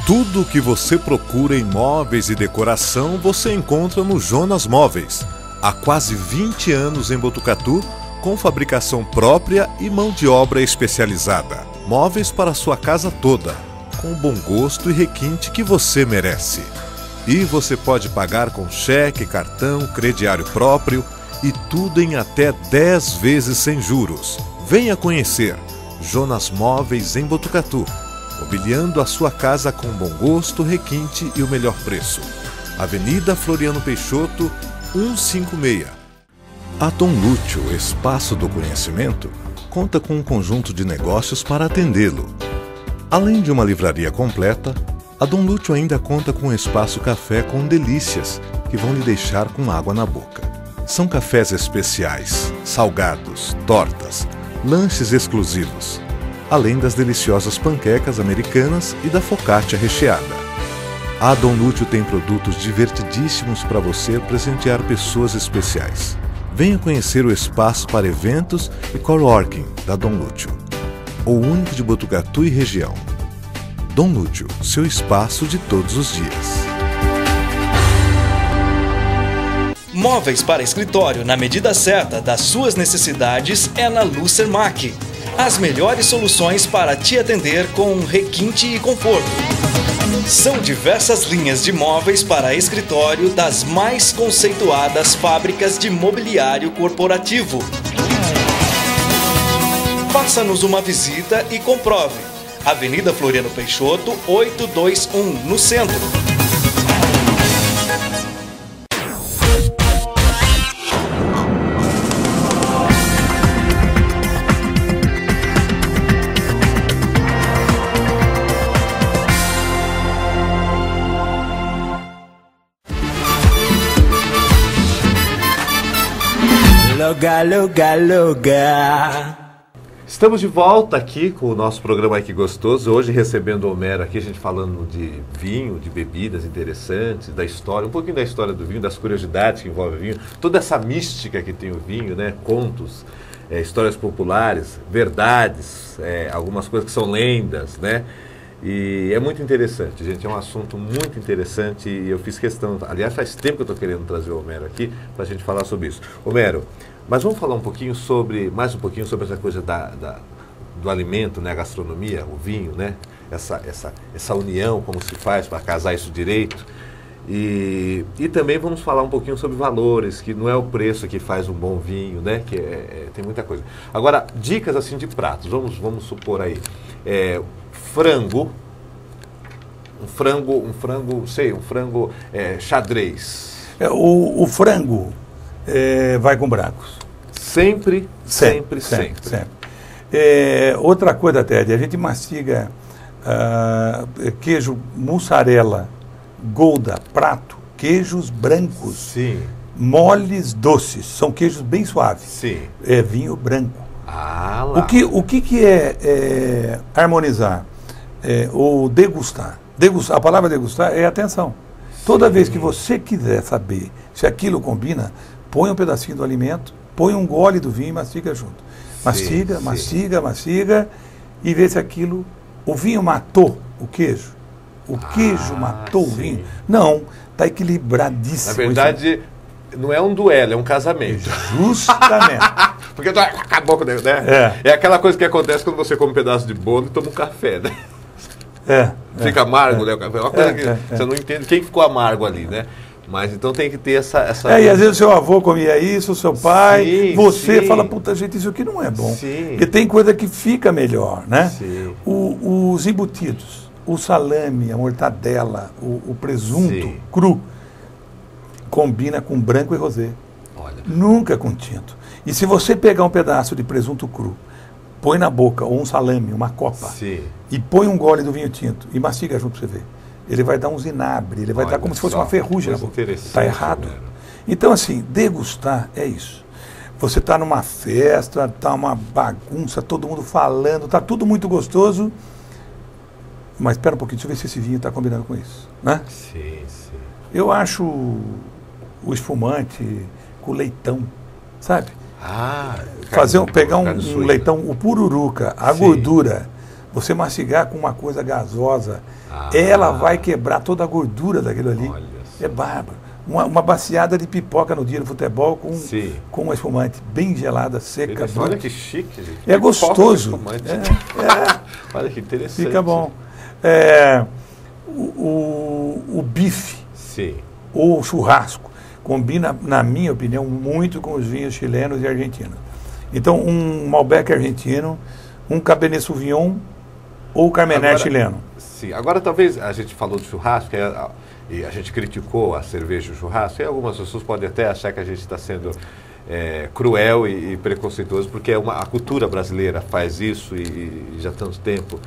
Tudo o que você procura em móveis e decoração você encontra no Jonas Móveis. Há quase 20 anos em Botucatu, com fabricação própria e mão de obra especializada. Móveis para sua casa toda, com o bom gosto e requinte que você merece. E você pode pagar com cheque, cartão, crediário próprio e tudo em até 10 vezes sem juros. Venha conhecer Jonas Móveis em Botucatu. Mobiliando a sua casa com bom gosto, requinte e o melhor preço. Avenida Floriano Peixoto, 156. A Dom Lúcio, Espaço do Conhecimento, conta com um conjunto de negócios para atendê-lo. Além de uma livraria completa, a Dom Lúcio ainda conta com um espaço café com delícias que vão lhe deixar com água na boca. São cafés especiais, salgados, tortas, lanches exclusivos, além das deliciosas panquecas americanas e da focaccia recheada. A Dom Lúcio tem produtos divertidíssimos para você presentear pessoas especiais. Venha conhecer o espaço para eventos e coworking da Dom Lúcio, o único de Botucatu e região. Dom Lúdio, seu espaço de todos os dias. Móveis para escritório na medida certa das suas necessidades é na Lucermac. As melhores soluções para te atender com requinte e conforto. São diversas linhas de móveis para escritório das mais conceituadas fábricas de mobiliário corporativo. Faça-nos uma visita e comprove. Avenida Floriano Peixoto, 821, no centro. Loga, loga, loga. Estamos de volta aqui com o nosso programa Ai Que Gostoso. Hoje recebendo o Homero aqui, a gente falando de vinho, de bebidas interessantes, da história, um pouquinho da história do vinho, das curiosidades que envolvem o vinho, toda essa mística que tem o vinho, né? Contos, histórias populares, verdades, algumas coisas que são lendas, né? E é muito interessante, gente, é um assunto muito interessante e eu fiz questão, aliás, faz tempo que eu estou querendo trazer o Homero aqui para a gente falar sobre isso. Homero, mas vamos falar mais um pouquinho sobre essa coisa do alimento, né, a gastronomia, o vinho, né, essa união, como se faz para casar isso direito. E também vamos falar um pouquinho sobre valores, que não é o preço que faz um bom vinho, né, que tem muita coisa. Agora, dicas assim de pratos, vamos supor aí, frango xadrez. O frango vai com brancos. Sempre. Outra coisa, Ted, a gente mastiga queijo mussarela, Gouda, prato, queijos brancos. Sim. Moles doces, são queijos bem suaves. Sim. É vinho branco. Ah, lá. O que é harmonizar? Ou degustar. A palavra degustar é atenção. Toda vez que você quiser saber se aquilo combina, põe um pedacinho do alimento, põe um gole do vinho e mastiga junto. Mastiga e vê se aquilo... O vinho matou o queijo. O queijo matou o vinho. Não, está equilibradíssimo. Na verdade, não é um duelo, é um casamento. Justamente. Porque acabou com o negócio, né? É aquela coisa que acontece quando você come um pedaço de bolo e toma um café, né? Fica amargo, né? O café. É uma coisa que você não entende quem ficou amargo ali, né? Mas então tem que ter essa... e às vezes o seu avô comia isso, o seu pai, sim, você sim. fala, puta gente, isso aqui não é bom. Sim. Porque tem coisa que fica melhor, né? Sim. Os embutidos, o salame, a mortadela, o presunto Sim. cru, combina com branco e rosé. Olha. Nunca com tinto. E se você pegar um pedaço de presunto cru, põe na boca, ou um salame, uma copa, Sim. e põe um gole do vinho tinto e mastiga junto para você ver. Ele vai dar um zinabre, ele vai dar como se fosse uma ferrugem na boca. Está errado. Né? Então, assim, degustar é isso. Você está numa festa, está uma bagunça, todo mundo falando, está tudo muito gostoso, mas espera um pouquinho, deixa eu ver se esse vinho está combinando com isso. Né? Sim. Eu acho o espumante com leitão, sabe? Pegar um leitão, o pururuca, a gordura, você mastigar com uma coisa gasosa, ela vai quebrar toda a gordura daquilo ali. É bárbaro. Uma baciada de pipoca no dia do futebol com uma espumante bem gelada, seca. Olha que chique, gente. É gostoso. Olha que interessante. Fica bom. O bife, sim, ou o churrasco, combina, na minha opinião, muito com os vinhos chilenos e argentinos. Então, um Malbec argentino, um Cabernet Sauvignon ou Carmener chileno. Sim, agora talvez a gente falou do churrasco e a gente criticou a cerveja e o churrasco, e algumas pessoas podem até achar que a gente está sendo cruel e preconceituoso, porque a cultura brasileira faz isso e já há tanto tempo.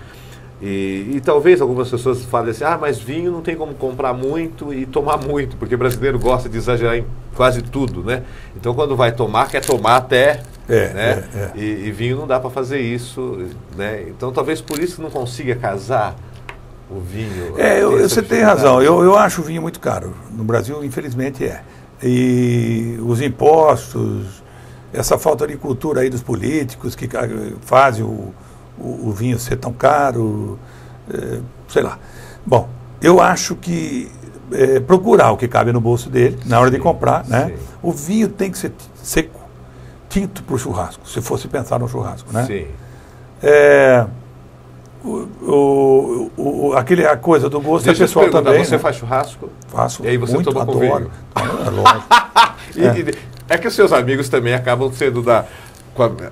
E talvez algumas pessoas falem assim, mas vinho não tem como comprar muito e tomar muito, porque o brasileiro gosta de exagerar em quase tudo, né? Então quando vai tomar, quer tomar até, né? E vinho não dá para fazer isso, né? Então talvez por isso não consiga casar o vinho. Você tem razão, eu acho o vinho muito caro, no Brasil infelizmente é. E os impostos, essa falta de cultura aí dos políticos que fazem o vinho ser tão caro, sei lá. Bom, eu acho que procurar o que cabe no bolso dele na hora de comprar, né? Sim. O vinho tem que ser seco, tinto para o churrasco, se fosse pensar no churrasco, né? Sim. A coisa do gosto Deixa é eu te pessoal perguntar, também. você né? faz churrasco? Faço E aí você muito, toma com adoro. vinho? É lógico. É que os seus amigos também acabam sendo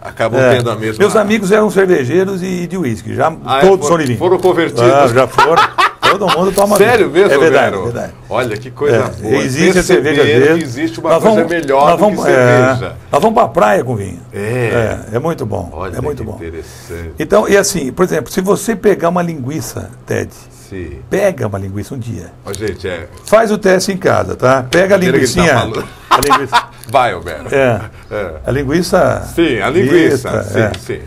acabam tendo a mesma... Meus amigos eram cervejeiros e de uísque, já Ah, todos são de vinho. foram convertidos. Já foram. Todo mundo toma Sério vinho. mesmo, É verdade, Vero? verdade. Olha que coisa boa. Existe a Perceber cerveja que dele. existe uma coisa melhor do que cerveja. Nós vamos para a praia com vinho. É muito bom. Olha é muito que bom. interessante. Então, e assim, por exemplo, se você pegar uma linguiça, Ted, Sim. pega uma linguiça um dia. Ó, gente, Faz o teste em casa, tá? Pega a Ele que tá linguicinha. falando. A linguiça. Vai, Alberto. A linguiça. Sim, a linguiça. Frita, Sim.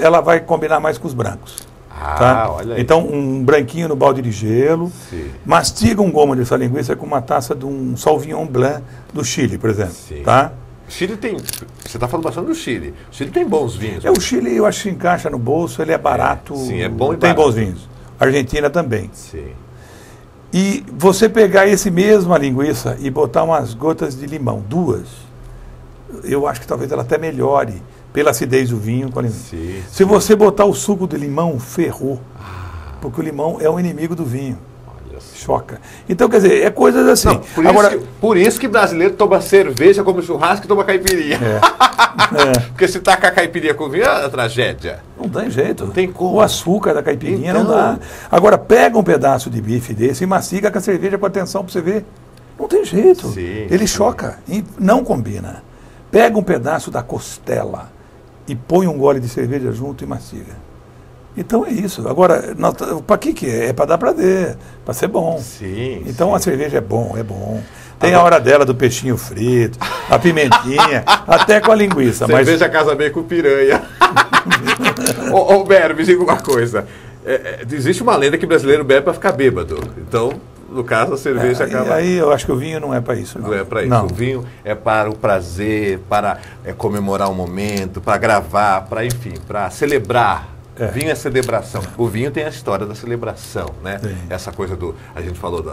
Ela vai combinar mais com os brancos. Tá? Olha aí. Então, um branquinho no balde de gelo. Sim. Mastiga um gomo dessa linguiça com uma taça de um Sauvignon Blanc do Chile, por exemplo. Sim. Tá? O Chile tem... Você está falando bastante do Chile. O Chile tem bons vinhos. O Chile, eu acho que encaixa no bolso, ele é barato. Sim, é bom e tem barato. bons vinhos. Argentina também. Sim. E você pegar esse mesma linguiça e botar umas gotas de limão, 2, eu acho que talvez ela até melhore pela acidez do vinho com a linguiça. Sim. Se você botar o suco de limão, ferrou. Porque o limão é o inimigo do vinho. Olha só. Choca. Então, quer dizer, é coisas assim. Não, por isso que brasileiro toma cerveja, come churrasco e toma caipirinha. Porque se tacar caipirinha com vinho é tragédia. Não tem jeito. Não tem como. O açúcar da caipirinha Então. não dá. Agora, pega um pedaço de bife desse e mastiga com a cerveja com atenção para você ver. Não tem jeito. Sim, Ele sim. choca. E não combina. Pega um pedaço da costela e põe um gole de cerveja junto e mastiga. Então é isso. Agora, para que é? É para dar prazer, para ser bom. Sim. Então sim. a cerveja é bom, é bom. Tem a hora dela do peixinho frito, a pimentinha, até com a linguiça. Cerveja casa bem com piranha. Ô, Bero, me diga uma coisa. Existe uma lenda que brasileiro bebe para ficar bêbado. Então, no caso, a cerveja acaba... Aí eu acho que o vinho não é para isso. Não é para isso. Não. O vinho é para o prazer, para comemorar um momento, para gravar, para, enfim, para celebrar. Vinho é celebração. O vinho tem a história da celebração, né? Sim. Essa coisa a gente falou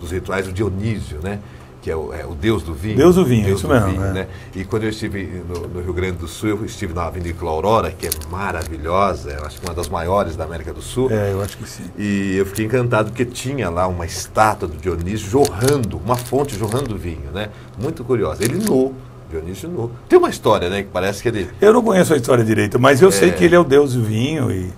dos rituais do Dionísio, né? Que é o deus do vinho. Deus do vinho, isso mesmo, né? E quando eu estive no Rio Grande do Sul, eu estive na Vinícola Aurora, que é maravilhosa, eu acho que uma das maiores da América do Sul. Eu acho que sim. E eu fiquei encantado porque tinha lá uma estátua do Dionísio jorrando, uma fonte jorrando vinho, né? Muito curiosa. Ele nu, Dionísio nu. Tem uma história, né? Que parece que ele... Eu não conheço a história direito, mas eu sei que ele é o deus do vinho e...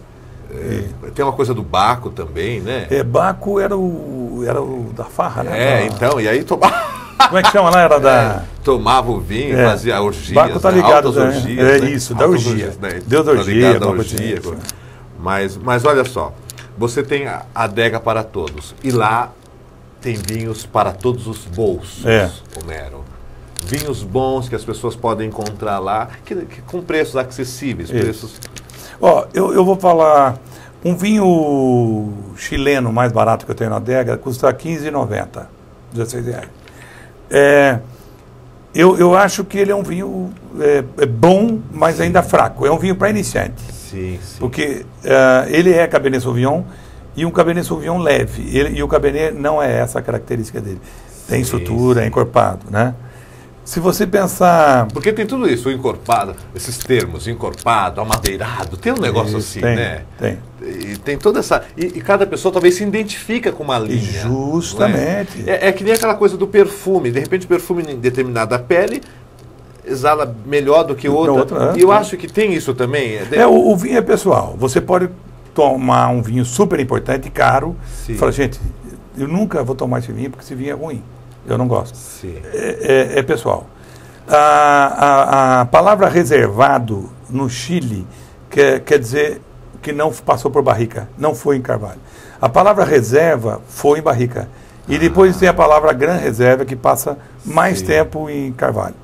Tem uma coisa do Baco também, né? Baco era o da farra, né? Então, e aí tomava... Como é que chama lá? Era da... Tomava o vinho, fazia orgias, Baco tá né? ligado, Altas né? orgias, né? Isso, da Altas orgia. orgias, né? Deus da Tá orgia, ligado à alguma coisa orgia. assim. Mas olha só, você tem a adega para todos. E lá tem vinhos para todos os bolsos, Homero. Vinhos bons que as pessoas podem encontrar lá, que com preços acessíveis. Preços... Ó, eu vou falar... Um vinho chileno mais barato que eu tenho na adega custa R$15,90, R$16. Eu acho que ele é um vinho bom, mas ainda fraco. É um vinho para iniciante. Sim, sim. Porque ele é Cabernet Sauvignon e um Cabernet Sauvignon leve. E o Cabernet não é essa a característica dele. Tem estrutura, é encorpado, né? Se você pensar... Porque tem tudo isso, o encorpado, esses termos, encorpado, amadeirado, tem um negócio assim, né? Tem. E tem toda essa... E cada pessoa talvez se identifica com uma linha. Justamente. Não é? É que nem aquela coisa do perfume. De repente o perfume em determinada pele exala melhor do que outra. E eu acho que tem isso também. O vinho é pessoal. Você pode tomar um vinho super importante, caro, e falar, gente, eu nunca vou tomar esse vinho porque esse vinho é ruim. Eu não gosto. Sim. É pessoal. A palavra reservado no Chile quer dizer que não passou por barrica, não foi em carvalho. A palavra reserva foi em barrica. E depois tem a palavra gran reserva que passa mais tempo em carvalho.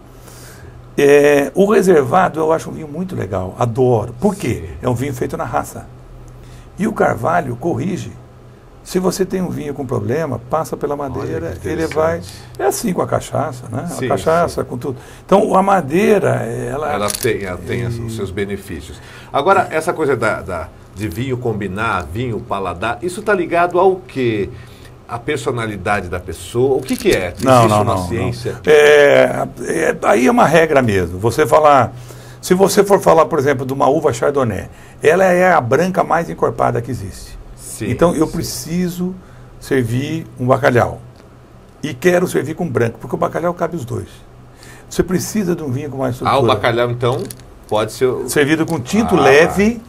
O reservado eu acho um vinho muito legal, adoro. Por quê? É um vinho feito na raça. E o carvalho corrige. Se você tem um vinho com problema, passa pela madeira, que ele vai... interessante. É assim com a cachaça, né? Sim, a cachaça, com tudo. Então, a madeira, Ela tem os seus benefícios. Agora, essa coisa de vinho combinar, vinho paladar, isso está ligado ao quê? A personalidade da pessoa? O que é? Existe uma ciência? Aí é uma regra mesmo. Se você for falar, por exemplo, de uma uva Chardonnay, ela é a branca mais encorpada que existe. Sim, então eu preciso servir um bacalhau. E quero servir com branco, porque o bacalhau cabe os dois. Você precisa de um vinho com mais estrutura. O bacalhau, então, pode ser... Servido com tinto leve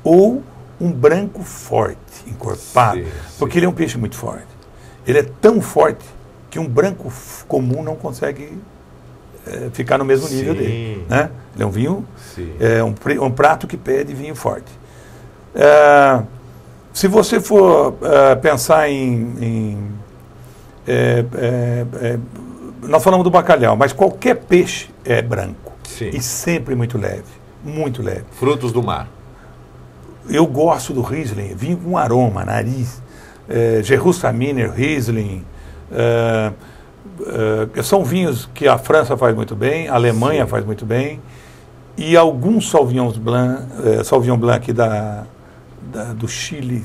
ou um branco forte, encorpado. Sim, porque ele é um peixe muito forte. Ele é tão forte que um branco comum não consegue ficar no mesmo nível dele. Né? Ele é um vinho, um prato que pede vinho forte. Se você for pensar nós falamos do bacalhau, mas qualquer peixe é branco. Sim. E sempre muito leve, muito leve. Frutos do mar. Eu gosto do Riesling, vinho com aroma, nariz. Gewürztraminer, Riesling. São vinhos que a França faz muito bem, a Alemanha faz muito bem. E alguns Sauvignon Blanc aqui do Chile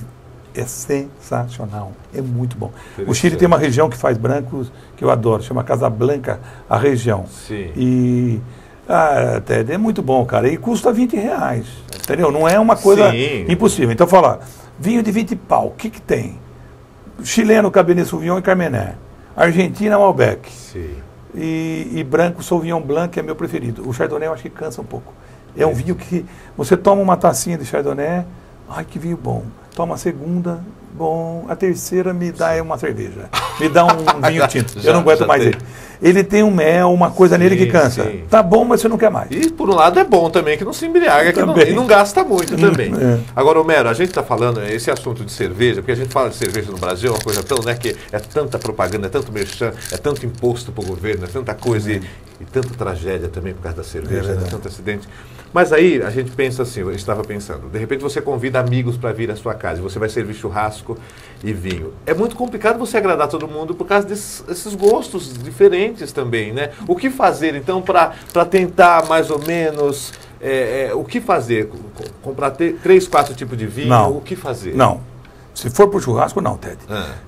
é sensacional, é muito bom. O Chile tem uma região que faz brancos que eu adoro, chama Casablanca, a região. Sim. E Ted, é muito bom, cara. E custa R$20, entendeu? Não é uma coisa impossível. Então, falar, vinho de 20 pau, o que tem? Chileno, Cabernet Sauvignon e Carmener. Argentina, Malbec. Sim. E branco, Sauvignon Blanc é meu preferido. O Chardonnay eu acho que cansa um pouco. É um vinho que você toma uma tacinha de Chardonnay, ai, que vinho bom. Toma a segunda, bom. A terceira me dá uma cerveja. Me dá um vinho tinto. Eu não aguento mais ele. Ele tem um mel, uma coisa nele que cansa. Sim. Tá bom, mas você não quer mais. E por um lado é bom também, que não se embriaga, e não gasta muito também. Agora, Homero, a gente está falando esse assunto de cerveja, porque a gente fala de cerveja no Brasil, é uma coisa tão, né, que é tanta propaganda, é tanto merchan, é tanto imposto para o governo, é tanta coisa e tanta tragédia também por causa da cerveja, tanto acidente. Mas aí a gente pensa assim, eu estava pensando, de repente você convida amigos para vir à sua casa e você vai servir churrasco e vinho. É muito complicado você agradar todo mundo por causa desses gostos diferentes também, né? O que fazer então para tentar mais ou menos, o que fazer? Comprar 3, 4 tipos de vinho? Não. O que fazer? Não. Se for para o churrasco, não, Ted.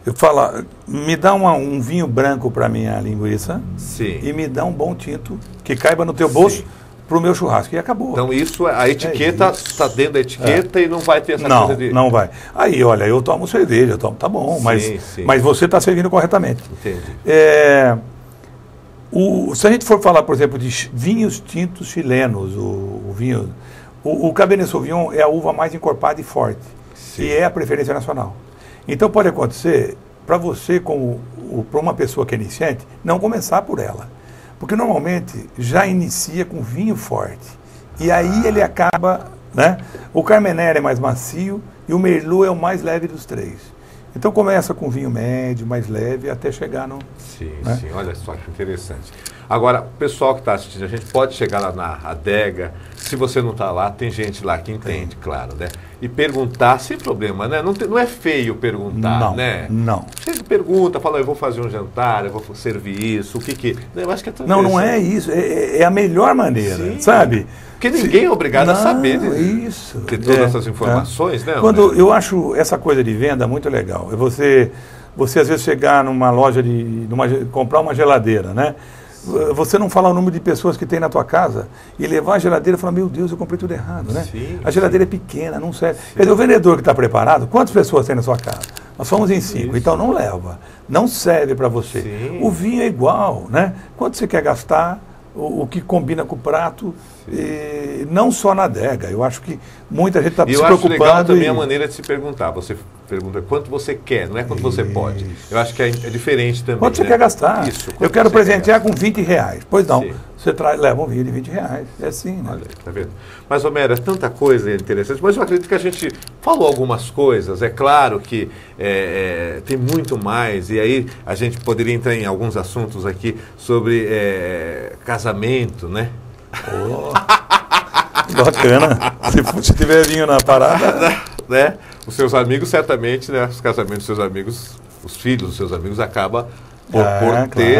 Eu falo, me dá um vinho branco para minha linguiça. Sim. E me dá um bom tinto que caiba no teu bolso para o meu churrasco. E acabou. Então isso, a etiqueta está dentro da etiqueta e não vai ter essa coisa de... Não vai. Aí, olha, eu tomo cerveja, tá bom, mas você está servindo corretamente. Entendi. Se a gente for falar, por exemplo, de vinhos tintos chilenos, o Cabernet Sauvignon é a uva mais encorpada e forte. Sim. E é a preferência nacional. Então pode acontecer, para você, para uma pessoa que é iniciante, não começar por ela. Porque normalmente já inicia com vinho forte. E aí ele acaba, né? O Carmener é mais macio e o Merlot é o mais leve dos três. Então começa com vinho médio, mais leve, até chegar no... Sim, olha só que interessante. Agora, o pessoal que está assistindo, a gente pode chegar lá na adega, se você não está lá, tem gente lá que entende, claro, né? E perguntar sem problema, né? Não é feio perguntar, né? Não. Você pergunta, fala, eu vou fazer um jantar, eu vou servir isso, o que... Eu acho que é não é isso, é a melhor maneira, sabe? Porque ninguém é obrigado a saber de todas essas informações, né? Quando eu acho essa coisa de venda muito legal, é você às vezes chegar numa loja, comprar uma geladeira, né? Você não falar o número de pessoas que tem na tua casa e levar a geladeira e falar, meu Deus, eu comprei tudo errado, né? A geladeira é pequena, não serve. Quer dizer, o vendedor que está preparado, quantas pessoas tem na sua casa? Nós somos em 5, então não leva, não serve para você. O vinho é igual, né? Quanto você quer gastar, o que combina com o prato, não só na adega. Eu acho que muita gente está se preocupando. Eu acho legal também a maneira de se perguntar. Você pergunta quanto você quer, não é quanto você pode. Eu acho que é diferente também. Quanto você quer gastar? Isso, eu quero presentear com R$20. Pois não, você leva um vinho de R$20. É assim, né? Olha, tá vendo? Mas, Homero, é tanta coisa interessante, mas eu acredito que a gente falou algumas coisas. É claro que tem muito mais, e aí a gente poderia entrar em alguns assuntos aqui sobre casamento, né? Bacana. Se tiver vinho na parada... né? os seus amigos, certamente, né? Os casamentos dos seus amigos, os filhos dos seus amigos acaba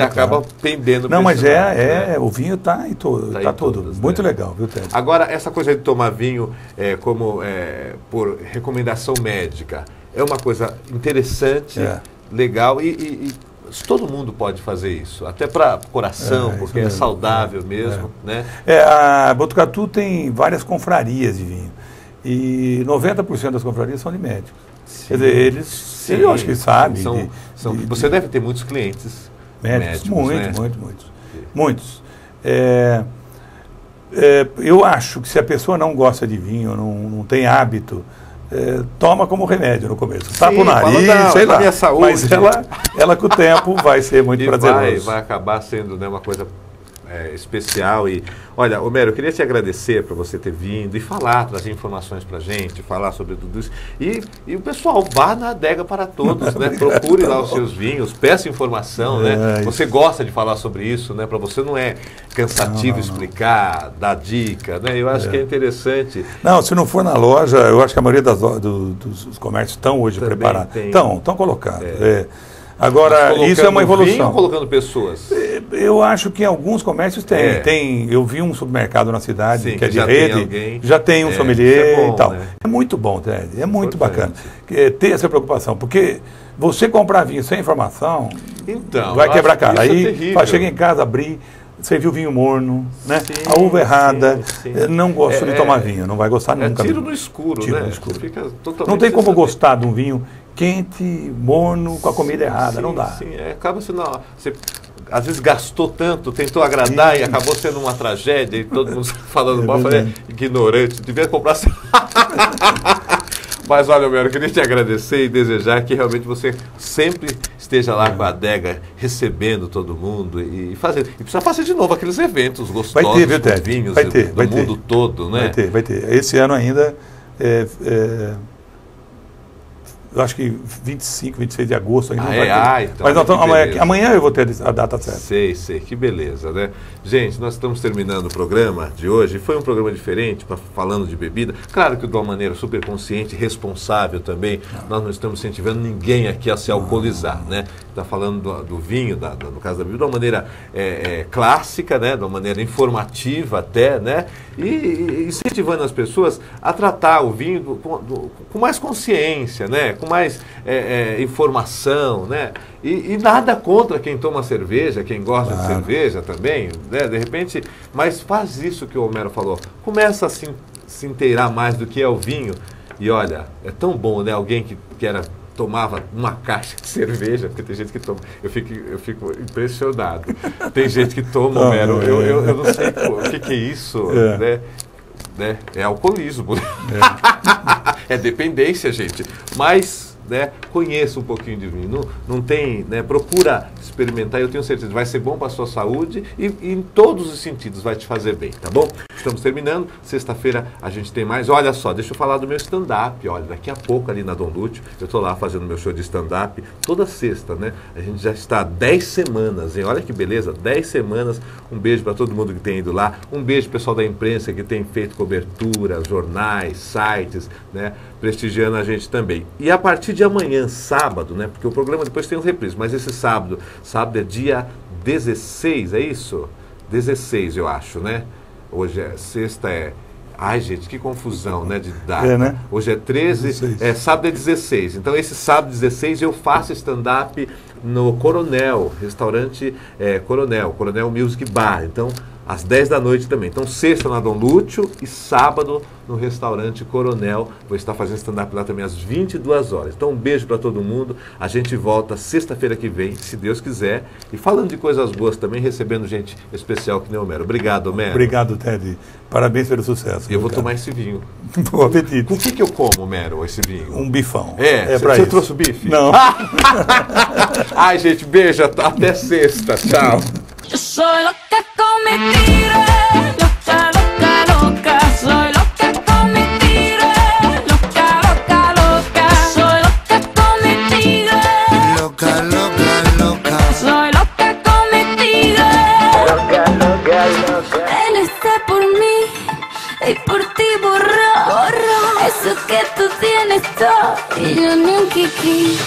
acaba pendendo. Não, mas lado, né? o vinho está em todo, Tá tá em todo. todas, Muito né? legal, viu, Ted? Agora, essa coisa de tomar vinho por recomendação médica é uma coisa interessante, legal e todo mundo pode fazer isso, até para coração, porque é saudável mesmo, né? A Botucatu tem várias confrarias de vinho e 90% das confrarias são de médicos. Quer dizer, eles eu acho que sabem. Você deve ter muitos clientes médicos, muitos. Eu acho que se a pessoa não gosta de vinho, não tem hábito, toma como remédio no começo. Tapa o nariz, sei lá. Minha saúde. Mas ela com o tempo vai ser muito prazeroso. Vai acabar sendo, né, uma coisa especial. E olha, Homero, eu queria te agradecer por você ter vindo e trazer informações pra gente, falar sobre tudo isso. E o pessoal, vá na Adega para Todos, né? Procure lá os seus vinhos, peça informação, né? Você gosta de falar sobre isso, né? Para você não é cansativo explicar, dar dica, né? Eu acho que é interessante. Não, se não for na loja, eu acho que a maioria dos comércios estão hoje Também preparados. Estão colocados. Agora, isso é uma evolução. Vinho ou colocando pessoas? Eu acho que em alguns comércios tem. Eu vi um supermercado na cidade, que é de rede, já tem um sommelier e tal. Né? É muito bom, Ted. É muito bacana ter essa preocupação. Porque você comprar vinho sem informação vai quebrar a cara. Aí chega em casa, abrir, serviu vinho morno, né? A uva errada, não gosto de tomar vinho, não vai gostar nunca. Tiro no escuro, tiro né? No escuro. Fica totalmente não tem como gostar de um vinho quente, morno, com a comida errada, não dá. Acaba sendo... Você às vezes gastou tanto, tentou agradar e acabou sendo uma tragédia e todo mundo falando mal, ignorante, devia comprar... Mas olha, Homero, eu queria te agradecer e desejar que realmente você sempre esteja lá com a adega, recebendo todo mundo e fazendo. E precisa fazer de novo aqueles eventos gostosos, vai ter, viu, com vinhos do mundo todo, né? Vai ter. Esse ano ainda, eu acho que 25, 26 de agosto ainda vai ter. Então, mas amanhã eu vou ter a data certa. Sei, que beleza, né? Gente, nós estamos terminando o programa de hoje. Foi um programa diferente, falando de bebida. Claro que de uma maneira super consciente, responsável também. Nós não estamos incentivando ninguém aqui a se alcoolizar, né? Está falando do vinho, no caso da bebida, de uma maneira clássica, né? De uma maneira informativa até, né? E incentivando as pessoas a tratar o vinho com mais consciência, né? Com mais informação, né? E nada contra quem toma cerveja, quem gosta de cerveja também, né? De repente, mas faz isso que o Homero falou. Começa a se inteirar mais do que é o vinho. E olha, é tão bom, né? Alguém que tomava uma caixa de cerveja, porque tem gente que toma. Eu fico impressionado. Tem gente que toma, Homero. Eu não sei o que é isso, né? É alcoolismo. É dependência, gente. Mas, né, conheça um pouquinho de vinho. Não tem, né? Procura experimentar. Eu tenho certeza, vai ser bom para a sua saúde e em todos os sentidos vai te fazer bem, tá bom? Estamos terminando. Sexta-feira a gente tem mais. Olha só, deixa eu falar do meu stand-up. Olha, daqui a pouco ali na Dom Lúcio, eu estou lá fazendo meu show de stand-up toda sexta, né? A gente já está há 10 semanas, hein? Olha que beleza, 10 semanas. Um beijo para todo mundo que tem ido lá. Um beijo pessoal da imprensa que tem feito cobertura, jornais, sites, né? Prestigiando a gente também. E a partir de amanhã, sábado, né? Porque o programa depois tem um reprise, mas esse sábado é dia 16, é isso? 16, eu acho, né? Hoje sexta Ai, gente, que confusão, né, de data. Né? Hoje é 13, 16. Sábado é 16. Então, esse sábado 16 eu faço stand-up no Coronel, restaurante Coronel Music Bar. Então, às 10 da noite também. Então, sexta na Dom Lúcio e sábado no restaurante Coronel. Vou estar fazendo stand-up lá também às 22 horas. Então, um beijo para todo mundo. A gente volta sexta-feira que vem, se Deus quiser. E falando de coisas boas também, recebendo gente especial que nem o Homero. Obrigado, Homero. Obrigado, Ted. Parabéns pelo sucesso. E eu vou tomar esse vinho. Bom apetite. Com o que eu como, Homero, esse vinho? Um bifão. Você trouxe o bife? Não. Ai, gente, beijo. Até sexta. Tchau. Yo soy loca con mi tigre, loca, loca, loca. Soy loca con mi tigre, loca, loca, loca. Soy loca con mi tigre, Loca, loca, loca. soy loca con mi tigre. Loca, loca, loca. Él está por mí y por ti borró ese que tú tienes todo y yo ni un kiki.